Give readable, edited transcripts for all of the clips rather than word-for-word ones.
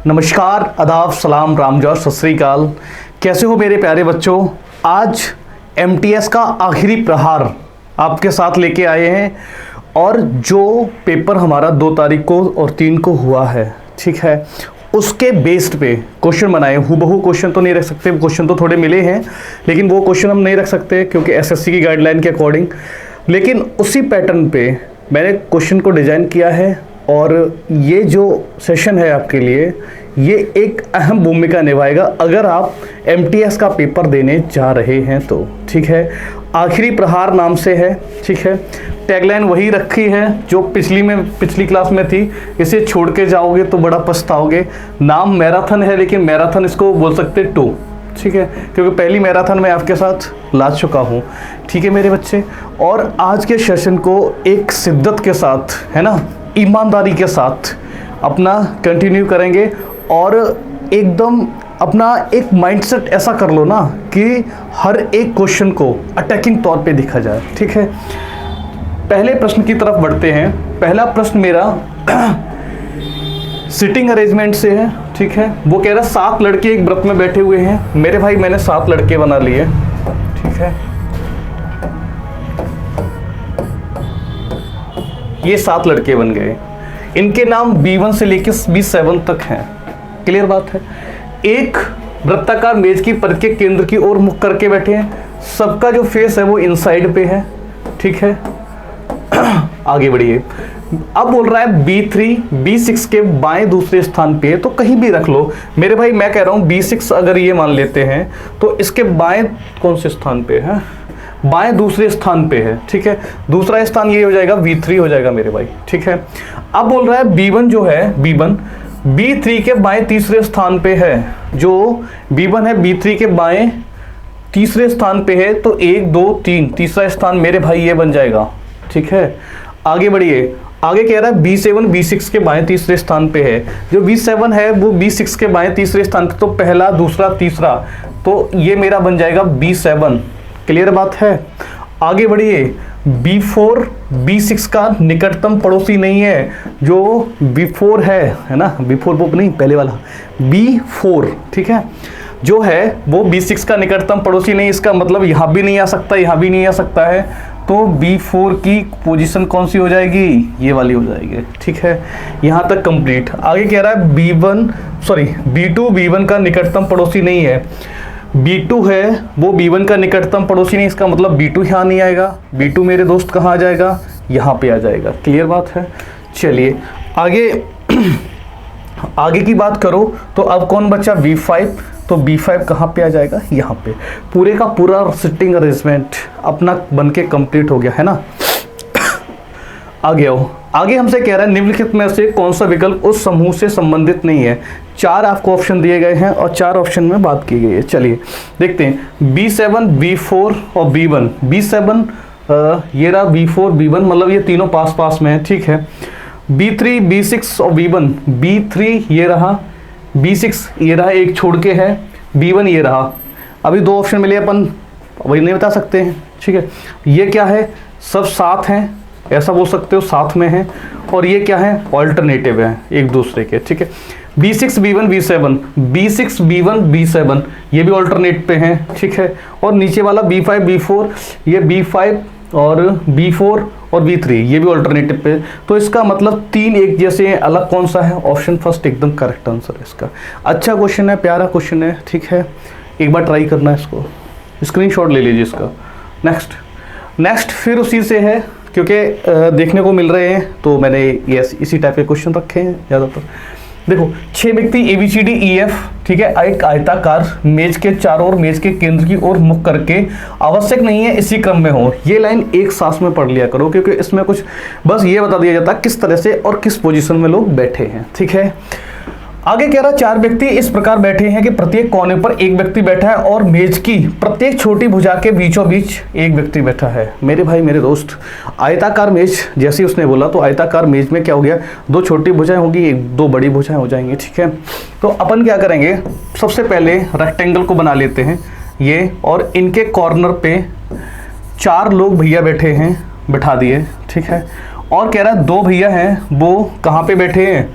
नमस्कार, आदाब, सलाम, राम जोर, सत श्री अकाल। कैसे हो मेरे प्यारे बच्चों। आज एमटीएस का आखिरी प्रहार आपके साथ लेके आए हैं और जो पेपर हमारा 2 तारीख को और 3 को हुआ है, ठीक है, उसके बेस्ड पे क्वेश्चन बनाए। हूबहू क्वेश्चन तो नहीं रख सकते, क्वेश्चन तो थोड़े मिले हैं लेकिन वो क्वेश्चन हम नहीं रख सकते क्योंकि एसएससी की गाइडलाइन के अकॉर्डिंग। लेकिन उसी पैटर्न पे मैंने क्वेश्चन को डिज़ाइन किया है और ये जो सेशन है आपके लिए ये एक अहम भूमिका निभाएगा अगर आप एमटीएस का पेपर देने जा रहे हैं तो, ठीक है। आखिरी प्रहार नाम से है, ठीक है। टैगलाइन वही रखी है जो पिछली क्लास में थी। इसे छोड़ के जाओगे तो बड़ा पछताओगे। नाम मैराथन है लेकिन मैराथन इसको बोल सकते 2, ठीक है, क्योंकि पहली मैराथन मैं आपके साथ ला चुका हूँ, ठीक है मेरे बच्चे। और आज के सेशन को एक शिद्दत के साथ, है ना, ईमानदारी के साथ अपना कंटिन्यू करेंगे और एकदम अपना एक माइंडसेट ऐसा कर लो ना कि हर एक क्वेश्चन को अटैकिंग तौर पे देखा जाए, ठीक है। पहले प्रश्न की तरफ बढ़ते हैं। पहला प्रश्न मेरा सिटिंग अरेंजमेंट से है, ठीक है। वो कह रहा है 7 लड़के एक व्रत में बैठे हुए हैं। मेरे भाई मैंने 7 लड़के बना लिए, ठीक है। ये 7 लड़के बन गए। इनके नाम B1 से लेकर B7 तक हैं। क्लियर बात है। एक वृत्ताकार मेज की परिध के केंद्र की ओर मुख करके बैठे हैं। सबका जो फेस है वो इनसाइड पे है, ठीक है। आगे बढ़िए। अब बोल रहा है B3 B6 के बाएं दूसरे स्थान पे, तो कहीं भी रख लो मेरे भाई। मैं कह रहा हूँ B6 अगर ये मान लेते हैं तो इसके बाएं कौन से स्थान पे है? बाएं दूसरे स्थान पे है, ठीक है। दूसरा स्थान ये हो जाएगा B3 हो जाएगा मेरे भाई, ठीक है। अब बोल रहा है B1 जो है B1 B3 के बाएं तीसरे स्थान पे है। जो B1 है B3 के बाएं तीसरे स्थान पे है, तो 1 2 3 तीसरा स्थान मेरे भाई ये बन जाएगा, ठीक है। आगे बढ़िए। आगे कह रहा है B7 B6 के बाएं तीसरे स्थान पे है। जो B7 है वो B6 के बाएं तीसरे स्थान पे, तो पहला दूसरा तीसरा, तो ये मेरा बन जाएगा B7। क्लियर बात है। आगे बढ़िए। B4 B6 का निकटतम पड़ोसी नहीं है। जो B4 है ना, B4 वो नहीं, पहले वाला B4, ठीक है, जो है वो B6 का निकटतम पड़ोसी नहीं। इसका मतलब यहाँ भी नहीं आ सकता, यहाँ भी नहीं आ सकता है, तो B4 की पोजीशन कौन सी हो जाएगी? ये वाली हो जाएगी, ठीक है। यहाँ तक कंप्लीट। आगे कह रहा है B2 B1 का निकटतम पड़ोसी नहीं है। B2 है वो B1 का निकटतम पड़ोसी नहीं। इसका मतलब B2 यहाँ नहीं आएगा। B2 मेरे दोस्त कहाँ आ जाएगा? यहाँ पे आ जाएगा। क्लियर बात है। चलिए आगे आगे की बात करो तो अब कौन बचा? B5। तो B5 कहाँ पे आ जाएगा? यहाँ पे। पूरे का पूरा सिटिंग अरेंजमेंट अपना बन के कंप्लीट हो गया, है ना। आगे आओ। आगे हमसे कह रहा है निम्नलिखित में से कौन सा विकल्प उस समूह से संबंधित नहीं है। 4 आपको ऑप्शन दिए गए हैं और 4 ऑप्शन में बात की गई है। चलिए देखते हैं। B7 B4 और B1। B7 ये रहा, B4 B1, मतलब ये तीनों पास पास में है, ठीक है। B3 B6 और B1। B3 ये रहा, B6 ये रहा, एक छोड़ के है, B1 ये रहा। अभी 2 ऑप्शन मिले, अपन वही नहीं बता सकते हैं, ठीक है। ये क्या है? सब साथ हैं, ऐसा बोल सकते हो, साथ में है। और ये क्या है? ऑल्टरनेटिव है एक दूसरे के, ठीक है। B6 B1 B7, B6 B1 B7 ये भी ऑल्टरनेट पे हैं, ठीक है। और नीचे वाला B5 B4, ये B5 और B4 और B3 ये भी ऑल्टरनेटिव पे। तो इसका मतलब 3 एक जैसे हैं। अलग कौन सा है? ऑप्शन फर्स्ट एकदम करेक्ट आंसर है इसका। अच्छा क्वेश्चन है, प्यारा क्वेश्चन है, ठीक है। एक बार ट्राई करना है इसको, स्क्रीनशॉट ले लीजिए इसका। नेक्स्ट फिर उसी से है, क्योंकि देखने को मिल रहे हैं तो मैंने ये इसी टाइप के क्वेश्चन रखे हैं ज़्यादातर। देखो 6 व्यक्ति ABCDEF, ठीक है, एक आयताकार मेज के चारों ओर मेज के केंद्र की ओर मुख करके, आवश्यक नहीं है इसी क्रम में हो। ये लाइन एक सांस में पढ़ लिया करो क्योंकि इसमें कुछ बस ये बता दिया जाता है किस तरह से और किस पोजीशन में लोग बैठे हैं, ठीक है। आगे कह रहा 4 व्यक्ति इस प्रकार बैठे हैं कि प्रत्येक कोने पर एक व्यक्ति बैठा है और मेज की प्रत्येक छोटी भुजा के बीचों बीच एक व्यक्ति बैठा है। मेरे भाई मेरे दोस्त, आयताकार मेज जैसे उसने बोला तो आयताकार मेज में क्या हो गया? 2 छोटी भुजाएं होगी, 2 बड़ी भुजाएं हो जाएंगी, ठीक है। तो अपन क्या करेंगे? सबसे पहले रेक्टेंगल को बना लेते हैं ये, और इनके कॉर्नर पे 4 लोग भैया बैठे हैं, बैठा दिए, ठीक है। और कह रहा है 2 भैया हैं, वो कहाँ पे बैठे हैं?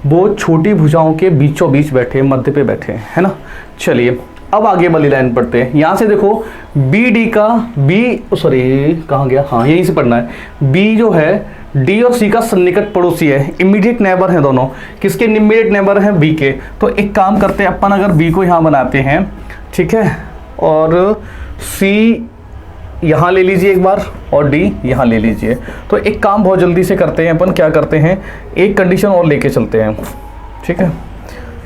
वो छोटी भुजाओं के बीचों बीच बैठे, मध्य पे बैठे हैं, है ना। चलिए अब आगे वाली लाइन पढ़ते हैं। यहाँ से देखो बी डी का कहाँ गया, हाँ यहीं से पढ़ना है। बी जो है डी और सी का सन्निकट पड़ोसी है, इमीडिएट नेबर हैं दोनों। किसके इमीडिएट नेबर हैं? बी के। तो एक काम करते हैं अपन, अगर बी को यहाँ बनाते हैं, ठीक है, और सी यहाँ ले लीजिए एक बार और डी यहाँ ले लीजिए। तो एक काम बहुत जल्दी से करते हैं अपन, क्या करते हैं, एक कंडीशन और लेके चलते हैं, ठीक है।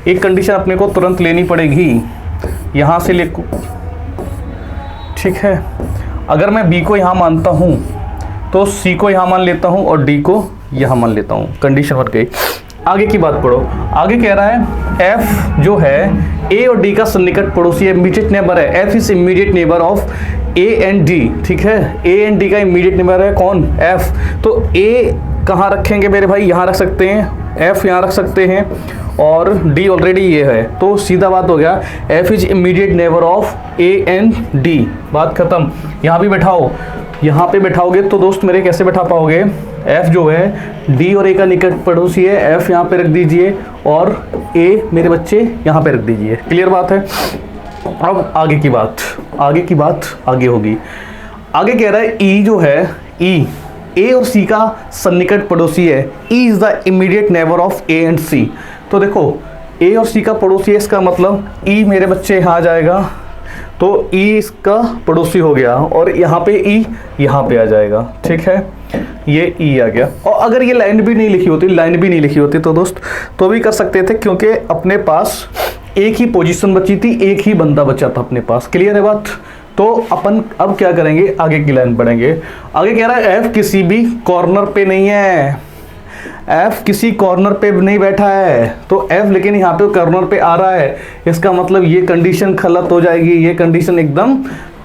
एक कंडीशन अपने को तुरंत लेनी पड़ेगी, यहाँ से ले, ठीक है। अगर मैं बी को यहाँ मानता हूँ तो सी को यहाँ मान लेता हूँ और डी को यहाँ मान लेता हूँ। कंडीशन बन गई। आगे की बात पढ़ो। आगे कह रहा है एफ जो है ए और डी का सन्निकट पड़ोसी है, इमीडिएट नेबर है। F is immediate neighbour of A and D, ठीक है। ए एंड डी का इमीडिएट नेबर है कौन? एफ। तो ए कहाँ रखेंगे मेरे भाई? यहाँ रख सकते हैं, एफ यहाँ रख सकते हैं, और डी ऑलरेडी ये है, तो सीधा बात हो गया, F is immediate neighbour of A and D. बात खत्म। यहाँ भी बैठाओ, यहाँ पे बैठाओगे तो दोस्त मेरे कैसे बैठा पाओगे? एफ जो है डी और ए का निकट पड़ोसी है, एफ यहाँ पे रख दीजिए और ए मेरे बच्चे यहाँ पे रख दीजिए। क्लियर बात है। अब आगे की बात आगे होगी। आगे कह रहा है ई जो है, ई ए और सी का सन्निकट पड़ोसी है। E is the immediate neighbour of A and C. तो देखो ए और सी का पड़ोसी है, इसका मतलब ई मेरे बच्चे यहाँ आ जाएगा, तो ई इसका पड़ोसी हो गया, और यहाँ पे ई यहाँ पे आ जाएगा, ठीक है। ये ई आ गया। और अगर ये लाइन भी नहीं लिखी होती तो दोस्त तो भी कर सकते थे, क्योंकि अपने पास एक ही पोजीशन बची थी, एक ही बंदा बचा था अपने पास। क्लियर है बात। तो अपन अब क्या करेंगे, आगे की लाइन पढ़ेंगे। आगे कह रहा है एफ किसी भी कॉर्नर पे नहीं है, एफ किसी कॉर्नर पे नहीं बैठा है, तो एफ लेकिन यहाँ पे कॉर्नर पे आ रहा है, इसका मतलब ये कंडीशन गलत हो जाएगी, ये कंडीशन एकदम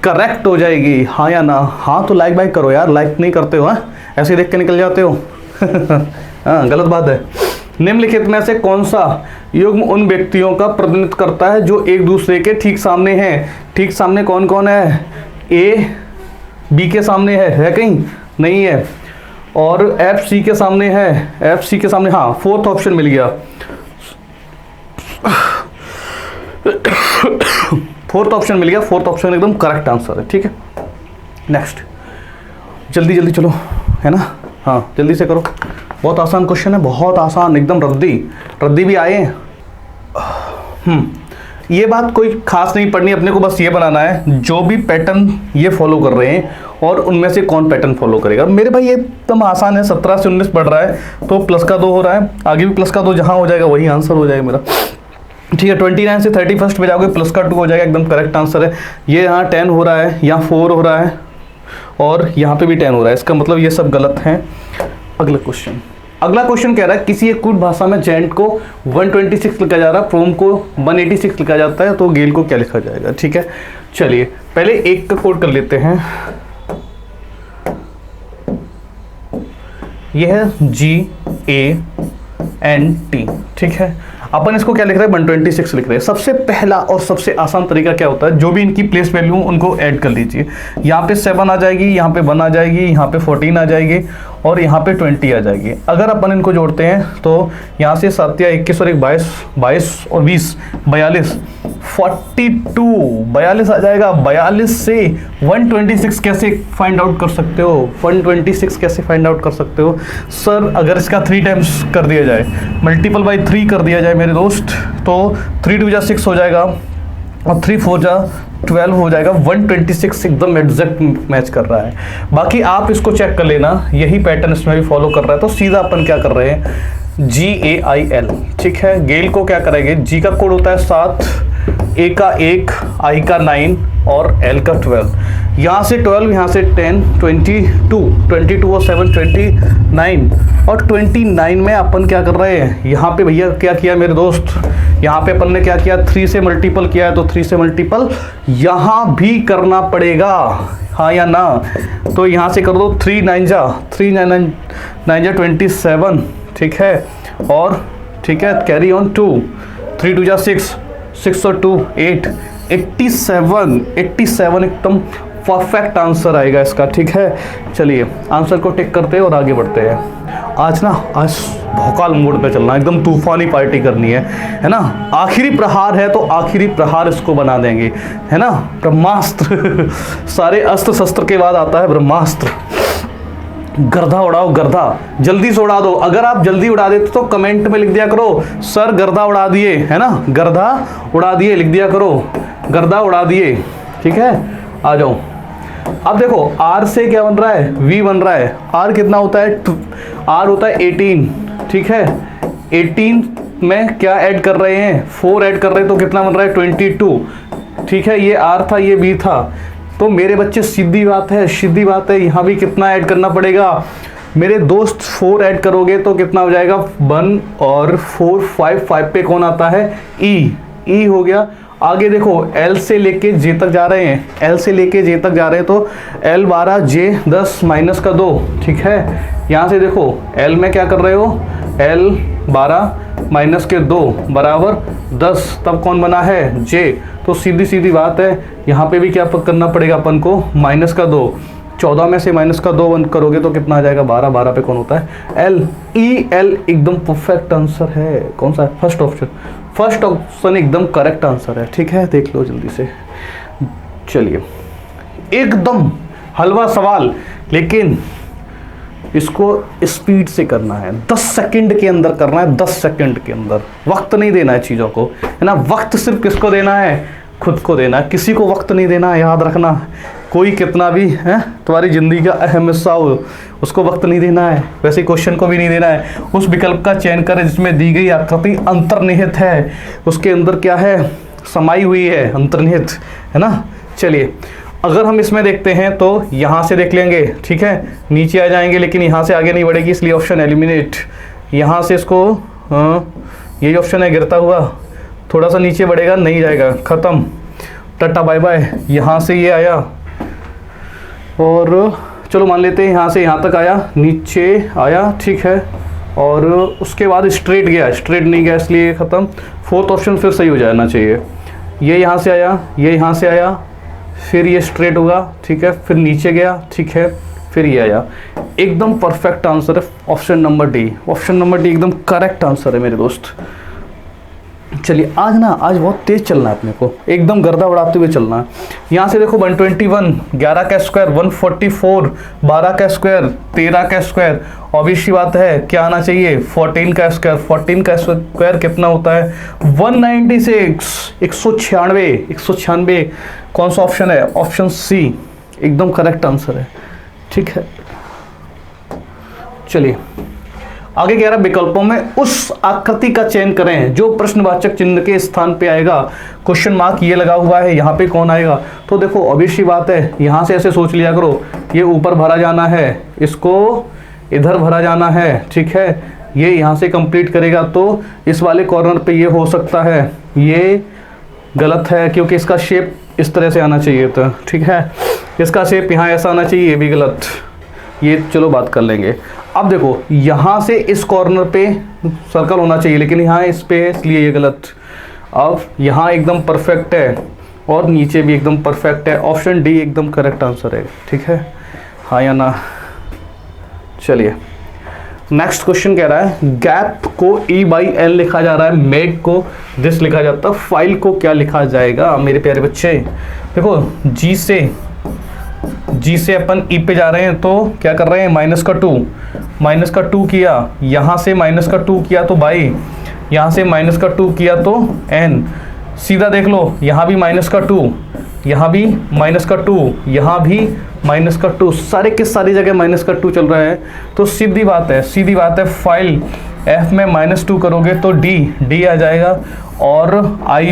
करेक्ट हो जाएगी। हाँ या ना? हाँ तो लाइक बाइक करो यार, लाइक नहीं करते हो, हाँ ऐसे देख के निकल जाते हो। हाँ गलत बात है। निम्नलिखित में से कौन सा युग्म उन व्यक्तियों का प्रतिनिधित्व करता है जो एक दूसरे के ठीक सामने हैं? ठीक सामने कौन कौन है? ए बी के सामने है कहीं? नहीं है। और एफ सी के सामने है, एफ सी के सामने, हाँ फोर्थ ऑप्शन मिल गया। फोर्थ ऑप्शन मिल गया, फोर्थ ऑप्शन एकदम करेक्ट आंसर है, ठीक है। नेक्स्ट, जल्दी जल्दी चलो, है ना। हाँ जल्दी से करो, बहुत आसान क्वेश्चन है, बहुत आसान, एकदम रद्दी भी आए हैं। ये बात कोई खास नहीं पढ़नी, अपने को बस ये बनाना है जो भी पैटर्न ये फॉलो कर रहे हैं और उनमें से कौन पैटर्न फॉलो करेगा। मेरे भाई ये एकदम आसान है, 17 से 19 पढ़ रहा है तो प्लस का 2 हो रहा है, आगे भी प्लस का 2 जहाँ हो जाएगा वही आंसर हो जाएगा मेरा, ठीक है। 29 से 31 पे जाओगे प्लस का 2 हो जाएगा, एकदम करेक्ट आंसर है। ये यहाँ 10 हो रहा है, यहाँ 4 हो रहा है और यहाँ पे भी 10 हो रहा है, इसका मतलब ये सब गलत हैं। अगला क्वेश्चन कह रहा है किसी एक कूट भाषा में जेंट को 126 लिखा जा रहा है, फ्रोम को 186 लिखा जाता है, तो गेल को क्या लिखा जाएगा? ठीक है, चलिए पहले एक का कोड कर लेते हैं। यह है GANT, ठीक है। अपन इसको क्या लिख रहे हैं? 126 लिख रहे हैं। सबसे पहला और सबसे आसान तरीका क्या होता है, जो भी इनकी प्लेस वैल्यू उनको ऐड कर लीजिए। यहाँ पे 7 आ जाएगी, यहाँ पे 1 आ जाएगी, यहाँ पे 14 आ जाएगी और यहाँ पे 20 आ जाएगी। अगर अपन इनको जोड़ते हैं तो यहाँ से 7 या 21 और 1 22 और 20 42 42 आ जाएगा। 42 से 126 कैसे फाइंड आउट कर सकते हो? 126 कैसे फाइंड आउट कर सकते हो सर? अगर इसका 3 टाइम्स कर दिया जाए, मल्टीपल बाई 3 कर दिया जाए मेरे दोस्त, तो 3 2 6 हो जाएगा और 3 4 12 हो जाएगा। 126 एकदम एग्जैक्ट मैच कर रहा है। बाकी आप इसको चेक कर लेना, यही पैटर्न इसमें भी फॉलो कर रहा है। तो सीधा अपन क्या कर रहे हैं, GAIL, ठीक है। गेल को क्या करेंगे, G का कोड होता है 7, A का 1, I का 9 और L का 12। यहाँ से 12, यहाँ से 10, 22 और 7 29 और 29 में अपन क्या कर रहे हैं, यहाँ पे भैया क्या किया मेरे दोस्त, यहाँ पे अपन ने क्या किया, 3 से मल्टीपल किया है, तो 3 से मल्टीपल यहाँ भी करना पड़ेगा, हाँ या ना? तो यहाँ से कर दो 3 9 जा 27, ठीक है। और ठीक है, कैरी ऑन 2 3 2 जा 6 और 2 8 87 एकदम परफेक्ट आंसर आएगा इसका, ठीक है। चलिए आंसर को टिक करते हैं और आगे बढ़ते हैं। आज भौकाल मोड पे चलना, एकदम तूफानी पार्टी करनी है ना। आखिरी प्रहार है तो आखिरी प्रहार इसको बना देंगे, है ना। ब्रह्मास्त्र सारे अस्त्र शस्त्र के बाद आता है ब्रह्मास्त्र। गर्दा उड़ाओ, गर्दा जल्दी से उड़ा दो। अगर आप जल्दी उड़ा देते तो कमेंट में लिख दिया करो सर गर्दा उड़ा दिए, है ना, गर्दा उड़ा दिए लिख दिया करो, गर्दा उड़ा दिए, ठीक है। आ जाओ, अब देखो R से क्या बन रहा है, V बन रहा है। R कितना होता है, R होता है 18, ठीक है। 18 में क्या ऐड कर रहे हैं, 4 ऐड कर रहे हैं तो कितना बन रहा है 22, ठीक है। ये R था, ये V था, तो मेरे बच्चे सीधी बात है यहाँ भी कितना ऐड करना पड़ेगा मेरे दोस्त, 4 ऐड करोगे तो कितना हो जाएगा 1 और 4 5 पे कौन आता है E हो गया। आगे देखो L से लेके J तक जा रहे हैं, L से लेके J तक जा रहे हैं तो L 12 J 10 माइनस का 2, ठीक है। यहाँ से देखो L में क्या कर रहे हो, L 12 माइनस के 2 बराबर 10, तब कौन बना है J। तो सीधी सीधी बात है यहाँ पे भी क्या करना पड़ेगा अपन को, माइनस का 2, 14 में से माइनस का 2 बंद करोगे तो कितना आ जाएगा 12, 12 पे कौन होता है L। EL एकदम परफेक्ट आंसर है, कौन सा है, फर्स्ट ऑप्शन एकदम करेक्ट आंसर है, ठीक है। देख लो जल्दी से। चलिए एकदम हलवा सवाल, लेकिन इसको स्पीड से करना है, 10 सेकंड के अंदर करना है, 10 सेकंड के अंदर, वक्त नहीं देना है चीज़ों को, है ना। वक्त सिर्फ किसको देना है, खुद को देना है, किसी को वक्त नहीं देना है, याद रखना। कोई कितना भी है तुम्हारी ज़िंदगी का अहम हिस्सा हो, उसको वक्त नहीं देना है, वैसे क्वेश्चन को भी नहीं देना है। उस विकल्प का चयन करें जिसमें दी गई आकृति अंतर्निहित है, उसके अंदर क्या है, समाई हुई है, अंतर्निहित, है ना। चलिए अगर हम इसमें देखते हैं तो यहाँ से देख लेंगे, ठीक है, नीचे आ जाएंगे, लेकिन यहाँ से आगे नहीं बढ़ेगी, इसलिए ऑप्शन एलिमिनेट। यहाँ से इसको यही ऑप्शन है, गिरता हुआ थोड़ा सा नीचे बढ़ेगा, नहीं जाएगा, ख़त्म, टाटा बाय बाय। यहाँ से ये आया और चलो मान लेते हैं यहाँ से यहाँ तक आया, नीचे आया, ठीक है, और उसके बाद स्ट्रेट गया, स्ट्रेट नहीं गया इसलिए ख़त्म। फोर्थ ऑप्शन फिर सही हो जाना चाहिए, ये यहाँ से आया, ये यहाँ से आया, फिर ये स्ट्रेट होगा, ठीक है, फिर नीचे गया, ठीक है, फिर ये आया। एकदम परफेक्ट आंसर है option number D, option number D एकदम करेक्ट आंसर है मेरे दोस्त। चलिए आज बहुत तेज चलना है अपने को, एकदम गर्दा उड़ाते हुए चलना है। यहाँ से देखो 121, 11 का स्क्वायर 144, 12 का स्क्वायर 13 का स्क्वायर, ऑब्वियसली बात है क्या आना चाहिए 14 का स्क्वायर, 14 का स्क्वायर कितना होता है 196, 196, कौन सा ऑप्शन है, ऑप्शन सी एकदम करेक्ट आंसर है, ठीक है। चलिए आगे कह रहा है विकल्पों में उस आकृति का चयन करें जो प्रश्नवाचक चिन्ह के स्थान पे आएगा। क्वेश्चन मार्क ये लगा हुआ है, यहाँ पे कौन आएगा, तो देखो ऑब्वियसली बात है, यहाँ से ऐसे सोच लिया करो, ये ऊपर भरा जाना है, इसको इधर भरा जाना है, ठीक है, ये यहाँ से कंप्लीट करेगा तो इस वाले कॉर्नर पे ये हो सकता है, ये गलत है क्योंकि इसका शेप इस तरह से आना चाहिए था, ठीक है, इसका शेप यहाँ ऐसा आना चाहिए, ये भी गलत, ये चलो बात कर लेंगे। अब देखो यहाँ से इस कॉर्नर पे सर्कल होना चाहिए, लेकिन यहाँ इस पे है इसलिए ये गलत। अब यहाँ एकदम परफेक्ट है और नीचे भी एकदम परफेक्ट है, ऑप्शन डी एकदम करेक्ट आंसर है, ठीक है, हाँ या ना। चलिए नेक्स्ट क्वेश्चन कह रहा है गैप को E/L लिखा जा रहा है, मेक को दिस लिखा जाता है, फाइल को क्या लिखा जाएगा मेरे प्यारे बच्चे। देखो G से अपन E पे जा रहे हैं तो क्या कर रहे हैं माइनस का 2 किया, यहाँ से माइनस का 2 किया तो बाई, यहाँ से माइनस का 2 किया तो n, सीधा देख लो यहाँ भी माइनस का 2, यहाँ भी माइनस का 2, यहाँ भी माइनस का 2, सारे के सारी जगह माइनस का 2 चल रहा है। तो सीधी बात है फाइल f में -2 करोगे तो d आ जाएगा, और i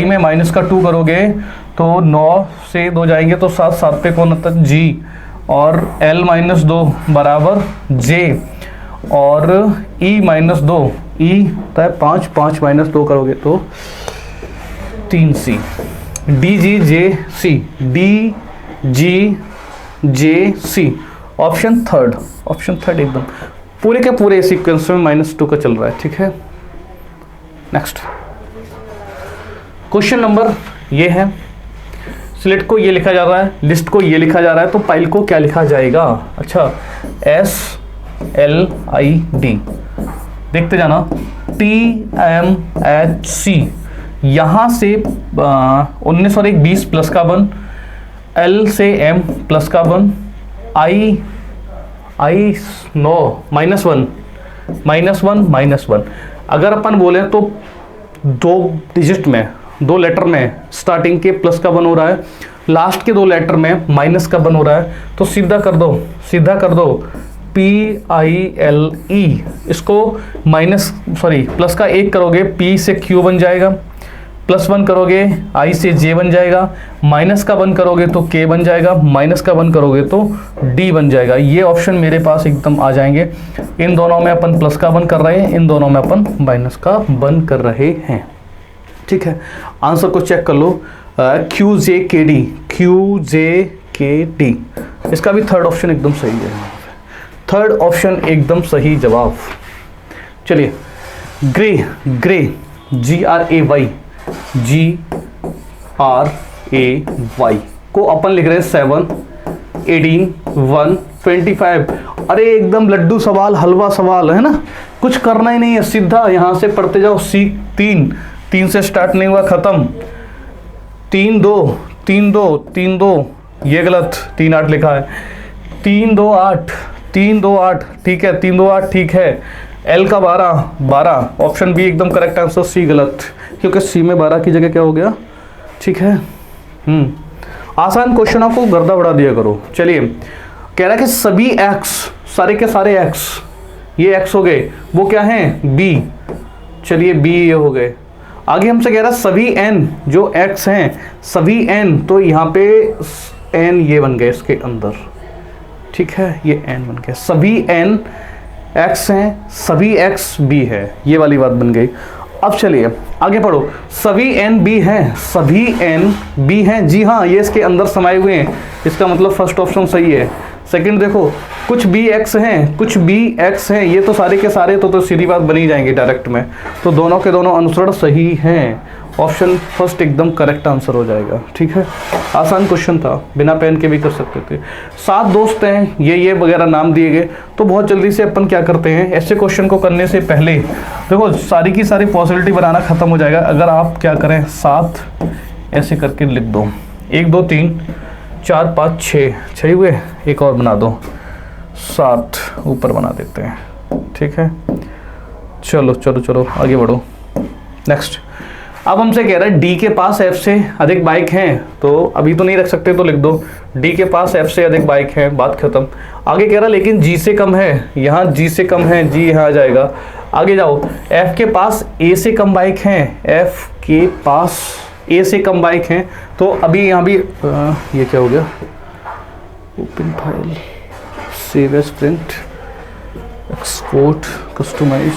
में माइनस का 2 करोगे तो 9 से 2 जाएंगे तो 7 पे कौन आता है g, और L-2 बराबर j, और E-2 होता है 5 -2 करोगे तो 3c, DGJC, ऑप्शन थर्ड एकदम पूरे के पूरे सीक्वेंस में -2 का चल रहा है, ठीक है। नेक्स्ट क्वेश्चन नंबर ये है, सिलेक्ट को ये लिखा जा रहा है, लिस्ट को ये लिखा जा रहा है, तो फाइल को क्या लिखा जाएगा। अच्छा SLID, देखते जाना, TMHC, यहाँ से 19 और 1 20 प्लस कार्बन, L से M प्लस कार्बन, I 9 -1 अगर अपन बोले तो 2 डिजिट में, 2 लेटर में स्टार्टिंग के प्लस का 1 हो रहा है, लास्ट के 2 लेटर में माइनस का 1 हो रहा है, तो सीधा कर दो PILE, इसको प्लस का 1 करोगे P से Q बन जाएगा, +1 करोगे I से J बन जाएगा, माइनस का 1 करोगे तो K बन जाएगा, माइनस का 1 करोगे तो D बन जाएगा। ये ऑप्शन मेरे पास एकदम आ जाएंगे। इन दोनों में अपन प्लस का 1 कर रहे हैं, इन दोनों में अपन माइनस का 1 कर रहे हैं। ठीक है, आंसर को चेक कर लो, QJKD, इसका भी थर्ड ऑप्शन एकदम सही है। थर्ड ऑप्शन एकदम सही जवाब। चलिए, ग्रे GRAY को अपन लिख रहे हैं 7, 18, 1, 25। अरे एकदम लड्डू सवाल, हलवा सवाल है ना, कुछ करना ही नहीं है, सीधा यहाँ से पढ़ते जाओ। C 3 से स्टार्ट नहीं हुआ, खत्म। 3 2, ये गलत, 3 8 लिखा है। 3 2 8, ठीक है, 3 2 8 ठीक है। L का 12, ऑप्शन बी एकदम करेक्ट आंसर, C गलत, क्योंकि C में 12 की जगह क्या हो गया। ठीक है, आसान क्वेश्चनों को गर्दा उड़ा दिया करो। चलिए, कह रहा है कि सभी x, सारे के सारे x, ये x हो गए, वो क्या हैं, B। चलिए B ये हो गए। आगे हमसे कह रहा है सभी n जो x हैं, सभी n, तो यहाँ पे n ये बन गए इसके अंदर। ठीक है, ये n बन गया, सभी n x हैं, सभी x b है, ये वाली बात बन गई। अब चलिए आगे पढ़ो, सभी n b हैं, सभी n b हैं, जी हाँ, ये इसके अंदर समाये हुए हैं, इसका मतलब फर्स्ट ऑप्शन सही है। सेकंड देखो, कुछ b x हैं, कुछ b x हैं, ये तो सारे के सारे तो सीधी बात बनी जाएंगे डायरेक्ट में, तो दोनों के दोनों अनुसरण सही हैं। ऑप्शन फर्स्ट एकदम करेक्ट आंसर हो जाएगा। ठीक है, आसान क्वेश्चन था, बिना पेन के भी कर सकते थे। 7 दोस्त हैं, ये वगैरह नाम दिए गए, तो बहुत जल्दी से अपन क्या करते हैं, ऐसे क्वेश्चन को करने से पहले देखो सारी की सारी पॉसिबिलिटी बनाना खत्म हो जाएगा अगर आप क्या करें, 7 ऐसे करके लिख दो, 1 2 3 4 5 6 हुए, एक और बना दो, 7 ऊपर बना देते हैं। ठीक है, चलो आगे बढ़ो। नेक्स्ट, अब हमसे कह रहा है D के पास F से अधिक बाइक हैं, तो अभी तो नहीं रख सकते तो लिख दो D के पास F से अधिक बाइक हैं, बात खत्म। आगे कह रहा है लेकिन G से कम है, यहाँ G से कम है, G यहाँ आ जाएगा। आगे जाओ, F के पास A से कम बाइक हैं, F के पास A से कम बाइक हैं, तो अभी यहाँ भी ये क्या हो गया, open file, save as print, export, customize.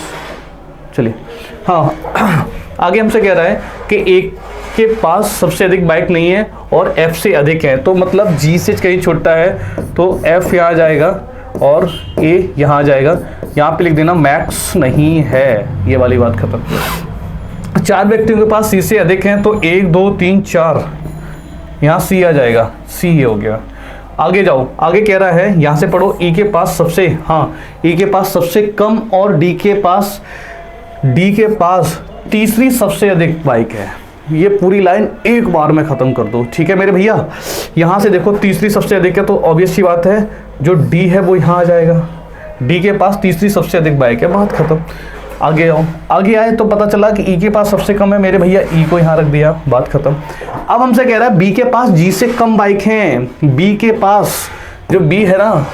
चलिए, हाँ, आगे हमसे कह रहा है कि A के पास सबसे अधिक बाइक नहीं है और F से अधिक है, तो मतलब G से कहीं छोटा है, तो F यहाँ आ जाएगा और A यहाँ आ जाएगा। यहाँ पे लिख देना मैक्स नहीं है, ये वाली बात खत्म। 4 व्यक्तियों के पास C से अधिक हैं, तो 1 2 3 4, यहाँ C आ जाएगा, C ये हो गया। आगे जाओ, आगे कह रहा है, यहाँ से पढ़ो, E के पास सबसे, हाँ, E के पास सबसे कम और D के पास तीसरी सबसे अधिक बाइक है। ये पूरी लाइन एक बार में ख़त्म कर दो। ठीक है मेरे भैया, यहाँ से देखो तीसरी सबसे अधिक है, तो ऑब्वियस सी बात है जो D है वो यहाँ आ जाएगा। D के पास तीसरी सबसे अधिक बाइक है, बात खत्म। आगे आओ, आगे आए तो पता चला कि E के पास सबसे कम है, मेरे भैया E को यहाँ रख दिया, बात खत्म। अब हमसे कह रहा है B के पास G से कम बाइक हैं। B के पास, जो B है ना,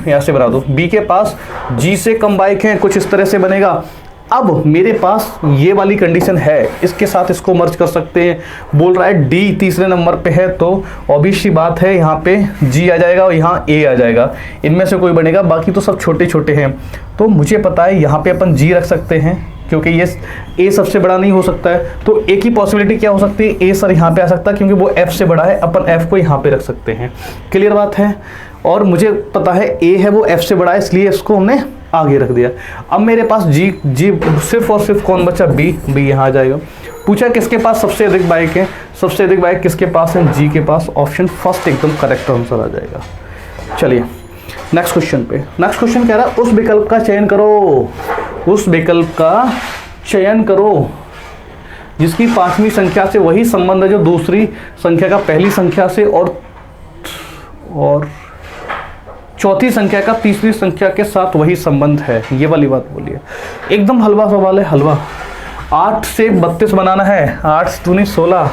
यहाँ से बना दो, B के पास G से कम बाइक हैं, कुछ इस तरह से बनेगा। अब मेरे पास ये वाली कंडीशन है, इसके साथ इसको मर्ज कर सकते हैं। बोल रहा है D तीसरे नंबर पे है, तो ऑब्वियस सी बात है यहाँ पे G आ जाएगा और यहाँ A आ जाएगा, इनमें से कोई बनेगा, बाकी तो सब छोटे छोटे हैं। तो मुझे पता है यहाँ पे अपन G रख सकते हैं, क्योंकि ये A सबसे बड़ा नहीं हो सकता है, तो A की पॉसिबिलिटी क्या हो सकती है, A सर यहाँ पे आ सकता है, क्योंकि वो F से बड़ा है, अपन F को यहाँ पे रख सकते हैं। क्लियर बात है, और मुझे पता है A है वो F से बड़ा है, इसलिए इसको हमने आगे रख दिया। अब मेरे पास G सिर्फ और सिर्फ कौन बचा, B यहाँ आ जाएगा। पूछा किसके पास सबसे अधिक बाइक है, सबसे अधिक बाइक किसके पास है, G के पास, ऑप्शन फर्स्ट एकदम करेक्ट आंसर आ जाएगा। चलिए नेक्स्ट क्वेश्चन पे, नेक्स्ट क्वेश्चन कह रहा है उस विकल्प का चयन करो उस विकल्प का चयन करो जिसकी 5वीं संख्या से वही संबंध है जो दूसरी संख्या का पहली संख्या से और चौथी संख्या का तीसरी संख्या के साथ वही संबंध है। ये वाली बात बोलिए, एकदम हलवा सवाल है, हलवा। 8 से 32 बनाना है, 8 दूनी 16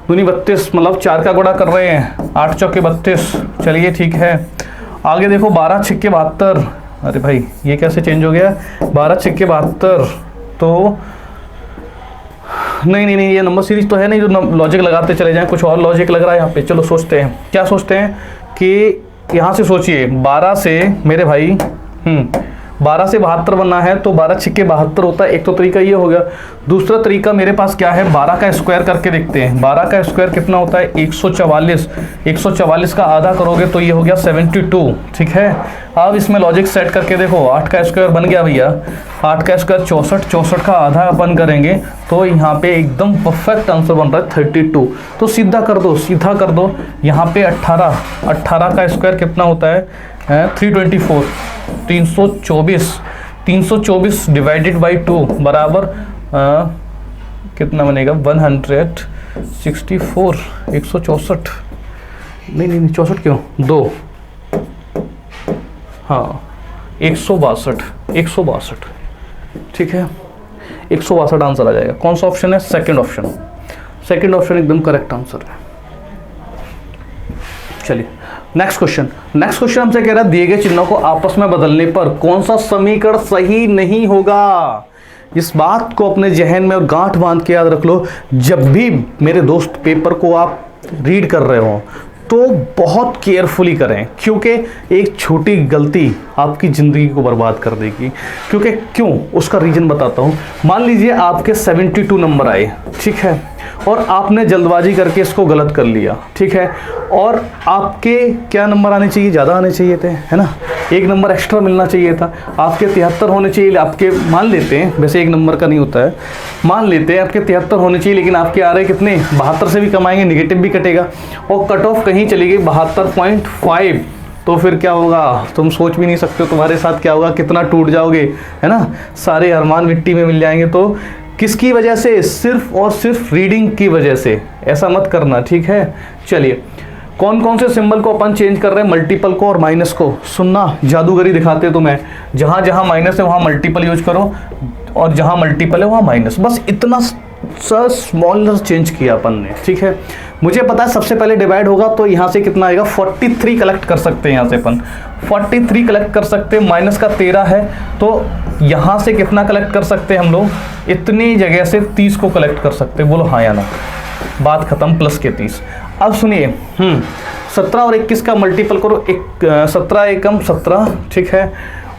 दूनी 32, मतलब 4 का गुणा कर रहे हैं, 8 चौके 32। चलिए ठीक है, आगे देखो 12 छिक्के 72। अरे भाई ये कैसे चेंज हो गया, 12 छिक्के 72, तो नहीं, ये नंबर सीरीज तो है नहीं जो लॉजिक लगाते चले जाएं, कुछ और लॉजिक लग रहा है यहाँ पे। चलो सोचते हैं, क्या सोचते हैं कि यहाँ से सोचिए 12 से मेरे भाई 12 से 72 बनना है तो 12 छिक्के 72 होता है। एक तो तरीका ये हो गया। दूसरा तरीका मेरे पास क्या है, 12 का स्क्वायर करके देखते हैं। 12 का स्क्वायर कितना होता है, 144। 144 का आधा करोगे तो ये हो गया 72। ठीक है, अब इसमें लॉजिक सेट करके देखो, 8 का स्क्वायर बन गया भैया, 8 का स्क्वायर 64, 64 का आधा अपन करेंगे तो यहाँ पे एकदम परफेक्ट आंसर बन रहा है 32। तो सीधा कर दो, सीधा कर दो। यहाँ पे 18, 18 का स्क्वायर कितना होता है 324, 324, 324 डिवाइडेड बाई 2 बराबर कितना बनेगा 164, 164, नहीं 64 क्यों 2, हाँ 162, 162। ठीक है, 162 आंसर आ जाएगा। कौन सा ऑप्शन है, सेकंड ऑप्शन। सेकंड ऑप्शन एकदम करेक्ट आंसर है। चलिए नेक्स्ट क्वेश्चन। नेक्स्ट क्वेश्चन हमसे कह रहा है दिए गए चिन्हों को आपस में बदलने पर कौन सा समीकरण सही नहीं होगा। इस बात को अपने जहन में और गांठ बांध के याद रख लो। जब भी मेरे दोस्त पेपर को आप रीड कर रहे हो तो बहुत केयरफुली करें, क्योंकि एक छोटी गलती आपकी ज़िंदगी को बर्बाद कर देगी। क्यों उसका रीज़न बताता हूँ। मान लीजिए आपके 72 नंबर आए, ठीक है, और आपने जल्दबाजी करके इसको गलत कर लिया, ठीक है, और आपके क्या नंबर आने चाहिए, ज़्यादा आने चाहिए थे, है ना, 1 नंबर एक्स्ट्रा मिलना चाहिए था। आपके 73 होने चाहिए, आपके मान लेते हैं, वैसे 1 नंबर का नहीं होता है, मान लेते हैं आपके 73 होने चाहिए, लेकिन आपके आ रहे कितने 72 से भी कम आएंगे, निगेटिव भी कटेगा और कट ऑफ कहीं चली गई 72.5। तो फिर क्या होगा, तुम सोच भी नहीं सकते हो तुम्हारे साथ क्या होगा, कितना टूट जाओगे, है ना, सारे अरमान मिट्टी में मिल जाएंगे। तो किसकी वजह से, सिर्फ और सिर्फ रीडिंग की वजह से। ऐसा मत करना, ठीक है। चलिए कौन कौन से सिंबल को अपन चेंज कर रहे हैं, मल्टीपल को और माइनस को। सुनना, जादूगरी दिखाते तुम्हें, जहाँ जहाँ माइनस है वहाँ मल्टीपल यूज करो और जहाँ मल्टीपल है वहाँ माइनस। बस इतना सा स्मॉल चेंज किया अपन ने, ठीक है। मुझे पता है सबसे पहले डिवाइड होगा तो यहाँ से कितना आएगा 43 कलेक्ट कर सकते हैं, यहाँ से अपन 43 कलेक्ट कर सकते हैं। माइनस का 13 है तो यहाँ से कितना कलेक्ट कर सकते हैं हम लोग, इतनी जगह से 30 को कलेक्ट कर सकते हैं। बोलो हाँ या ना, बात खत्म, प्लस के 30। अब सुनिए 17 और 21 का मल्टीपल करो, 17 एकम 17, ठीक है,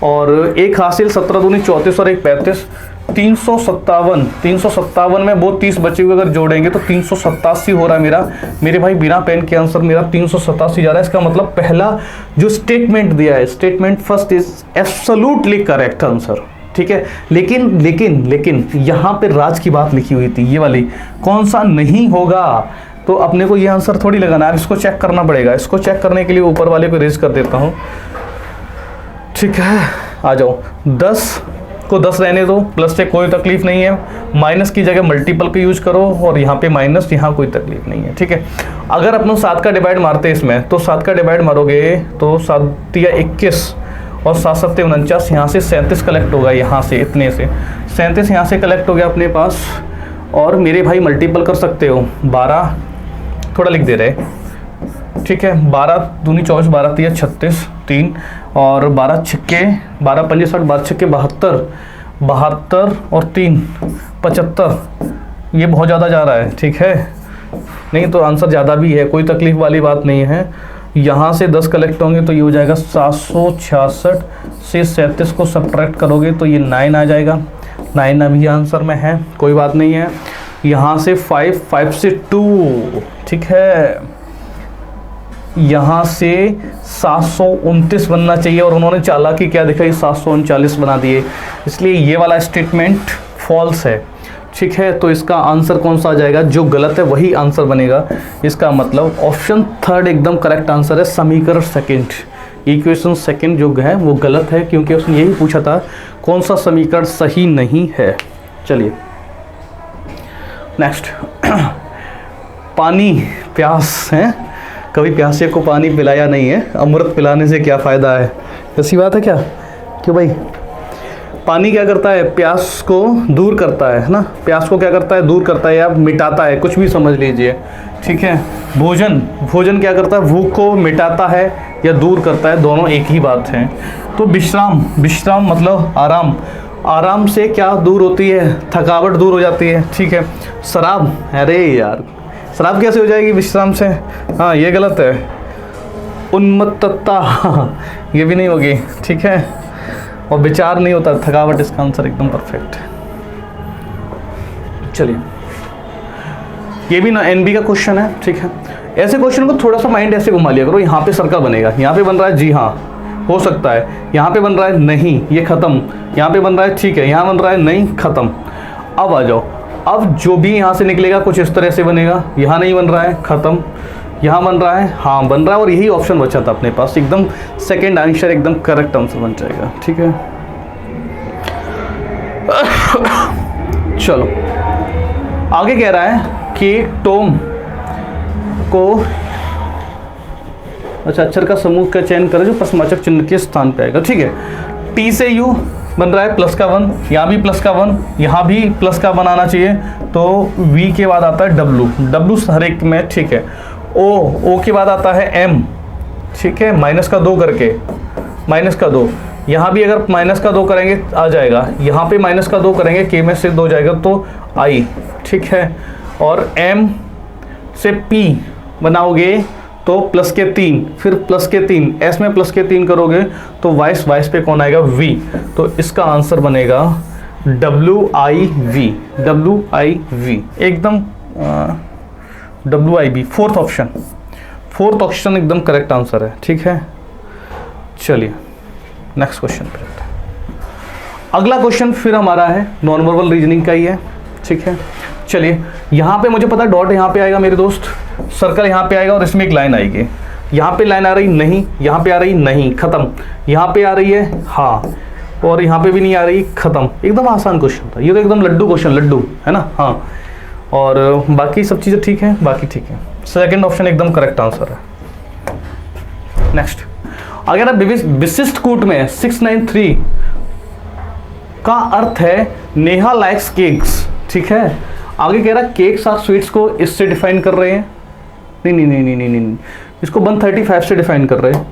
और 1 हासिल, 17 दूनी 34 और 1 35, 357 में वो 30 बचे हुए अगर जोड़ेंगे तो 387 हो रहा है मेरा। मेरे भाई बिना पेन के आंसर मेरा 387 जा रहा है। इसका मतलब पहला जो स्टेटमेंट दिया है, statement first is absolutely correct answer, ठीक है। लेकिन यहाँ पे राज की बात लिखी हुई थी, ये वाली, कौन सा नहीं होगा। तो अपने को ये आंसर थोड़ी लगाना है, इसको चेक करना पड़ेगा। इसको चेक करने के लिए ऊपर वाले को रेज कर देता हूँ, ठीक है। आ जाओ, 10 को 10 रहने दो, प्लस से कोई तकलीफ नहीं है। माइनस की जगह मल्टीपल का यूज करो और यहाँ पे माइनस, यहाँ कोई तकलीफ नहीं है, ठीक है। अगर अपन 7 का डिवाइड मारते हैं इसमें, तो 7 का डिवाइड मारोगे तो 7 या 21 और 7 7 49, यहाँ से 37 कलेक्ट होगा, यहाँ से इतने से 37 यहाँ से कलेक्ट हो गया अपने पास। और मेरे भाई मल्टीपल कर सकते हो, 12 थोड़ा लिख दे रहे, ठीक है, 12 दूनी 24, 12 तिया 36, 3 और 12 छिक्के 12 पंजे 60, 12 छिक्के 72, 72 और 3 75। ये बहुत ज़्यादा जा रहा है, ठीक है, नहीं तो आंसर ज़्यादा भी है, कोई तकलीफ वाली बात नहीं है। यहाँ से 10 कलेक्ट होंगे तो ये हो जाएगा 766 से 37 को सब्ट्रैक्ट करोगे तो ये 9 आ जाएगा। 9 अभी आंसर में है, कोई बात नहीं है। यहाँ से 5 से 2, ठीक है, यहाँ से 729 बनना चाहिए और उन्होंने चालाकी क्या दिखाई, 739 बना दिए, इसलिए ये वाला स्टेटमेंट फॉल्स है, ठीक है। तो इसका आंसर कौन सा आ जाएगा, जो गलत है वही आंसर बनेगा। इसका मतलब ऑप्शन 3 एकदम करेक्ट आंसर है, समीकरण सेकंड, इक्वेशन सेकंड जो है वो गलत है, क्योंकि उसने यही पूछा था कौन सा समीकरण सही नहीं है। चलिए नेक्स्ट, पानी प्यास है, कभी प्यासे को पानी पिलाया नहीं है, अमृत पिलाने से क्या फ़ायदा है, ऐसी बात है क्या? क्यों भाई, पानी क्या करता है? प्यास को दूर करता है ना, प्यास को क्या करता है? दूर करता है या मिटाता है, कुछ भी समझ लीजिए, ठीक है। भोजन क्या करता है? भूख को मिटाता है या दूर करता है, दोनों एक ही बात है। तो विश्राम मतलब आराम से क्या दूर होती है? थकावट दूर हो जाती है, ठीक है। शराब, अरे यार शराब कैसे हो जाएगी विश्राम से? हाँ ये गलत है। उन्मत्तता ये भी नहीं होगी, ठीक है। और विचार नहीं होता, थकावट, इसका आंसर एकदम परफेक्ट है। चलिए ये भी ना एनबी का क्वेश्चन है, ठीक है। ऐसे क्वेश्चन को थोड़ा सा माइंड ऐसे घुमा लिया करो, यहाँ पे सर्कल बनेगा, यहाँ पे बन रहा है जी हाँ हो सकता है, यहाँ पे बन रहा है नहीं ये खत्म, यहाँ पे बन रहा है ठीक है, यहाँ बन रहा है नहीं खत्म। अब आ जाओ, अब जो भी यहाँ से निकलेगा कुछ इस तरह से बनेगा, यहाँ नहीं बन रहा है खत्म, यहाँ बन रहा है हाँ बन रहा है, और यही ऑप्शन बचा था अपने पास, एकदम सेकंड आंसर एकदम करेक्ट आंसर बन जाएगा, ठीक है। चलो आगे कह रहा है कि टॉम को अच्छा अक्षर का समूह का चयन करें जो प्रश्नवाचक चिन्ह के स्थान पे आएगा, ठीक है। टी से यू बन रहा है प्लस का 1, यहाँ भी प्लस का 1, यहाँ भी प्लस का 1 आना चाहिए, तो वी के बाद आता है डब्लू हर एक में, ठीक है। ओ के बाद आता है एम, ठीक है, माइनस का 2 करके, माइनस का 2, यहाँ भी अगर माइनस का 2 करेंगे आ जाएगा, यहाँ पे माइनस का 2 करेंगे के में से 2 हो जाएगा तो आई, ठीक है। और एम से पी बनाओगे तो प्लस के 3, फिर प्लस के 3, एस में प्लस के 3 करोगे तो वाइस पे कौन आएगा? वी, तो इसका आंसर बनेगा WIV, एकदम WIV, फोर्थ ऑप्शन एकदम करेक्ट आंसर है, ठीक है। चलिए नेक्स्ट क्वेश्चन पे चलते हैं। अगला क्वेश्चन फिर हमारा है नॉन वर्बल रीजनिंग का ही है, ठीक है। चलिए यहाँ पे मुझे पता है डॉट यहाँ पे आएगा मेरे दोस्त, सर्कल यहाँ पे आएगा और इसमें एक लाइन आएगी, यहाँ पे लाइन आ रही नहीं, यहाँ पे आ रही नहीं खत्म, यहाँ पे आ रही है हाँ, और यहाँ पे भी नहीं आ रही खत्म। एकदम आसान क्वेश्चन था ये, तो एकदम लड्डू है ना, हाँ। और बाकी सब चीज़ें ठीक है, बाकी ठीक है, सेकंड ऑप्शन एकदम करेक्ट आंसर है। नेक्स्ट, अगर आप विशिष्ट कूट में 693 का अर्थ है नेहा लाइक्स केक्स, ठीक है। आगे कह रहा है केक्स और स्वीट्स को इससे डिफाइन कर रहे हैं, नहीं, इसको 135 से डिफाइन कर रहे हैं।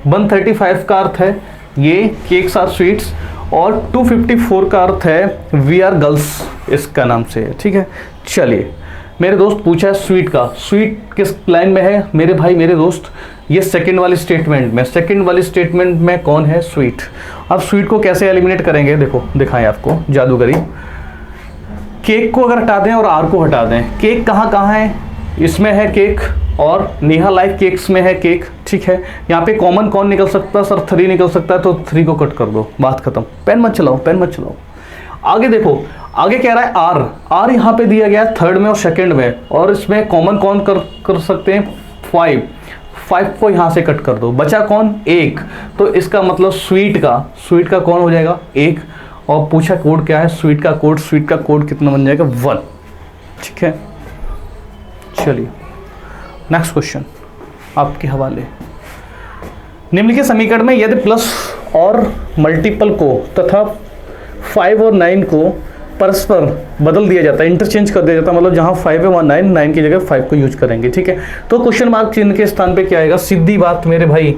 135 का अर्थ है ये केक्स और स्वीट्स, और 254 का अर्थ है वी आर गर्ल्स, इसका नाम से है, ठीक है। चलिए मेरे दोस्त पूछा है स्वीट का, स्वीट किस लाइन में है मेरे भाई मेरे दोस्त? ये सेकंड वाली स्टेटमेंट में कौन है? स्वीट। अब स्वीट को कैसे एलिमिनेट करेंगे, देखो दिखाएं आपको जादूगरी। केक को अगर हटा दें और आर को हटा दें, केक कहाँ है? इसमें है केक और नेहा लाइक केक्स में है केक, ठीक है। यहाँ पे कॉमन कौन निकल सकता है? सर 3 निकल सकता है, तो 3 को कट कर दो, बात खत्म। पेन मत चलाओ। आगे देखो, आगे कह रहा है आर यहाँ पे दिया गया है थर्ड में और सेकंड में, और इसमें कॉमन कौन कर सकते हैं? 5 को यहाँ से कट कर दो, बचा कौन? 1। तो इसका मतलब स्वीट का कौन हो जाएगा? 1। और पूछा कोड क्या है? स्वीट का कोड कितना बन जाएगा? 1, ठीक है। चलिए नेक्स्ट क्वेश्चन आपके हवाले। निम्नलिखित समीकरण में यदि प्लस और मल्टीपल को तथा 5 और 9 को परस्पर बदल दिया जाता है, इंटरचेंज कर दिया जाता है, मतलब जहाँ 5 है वहाँ 9 की जगह 5 को यूज करेंगे, ठीक है। तो क्वेश्चन मार्क चिन्ह के स्थान पे क्या आएगा? सीधी बात मेरे भाई,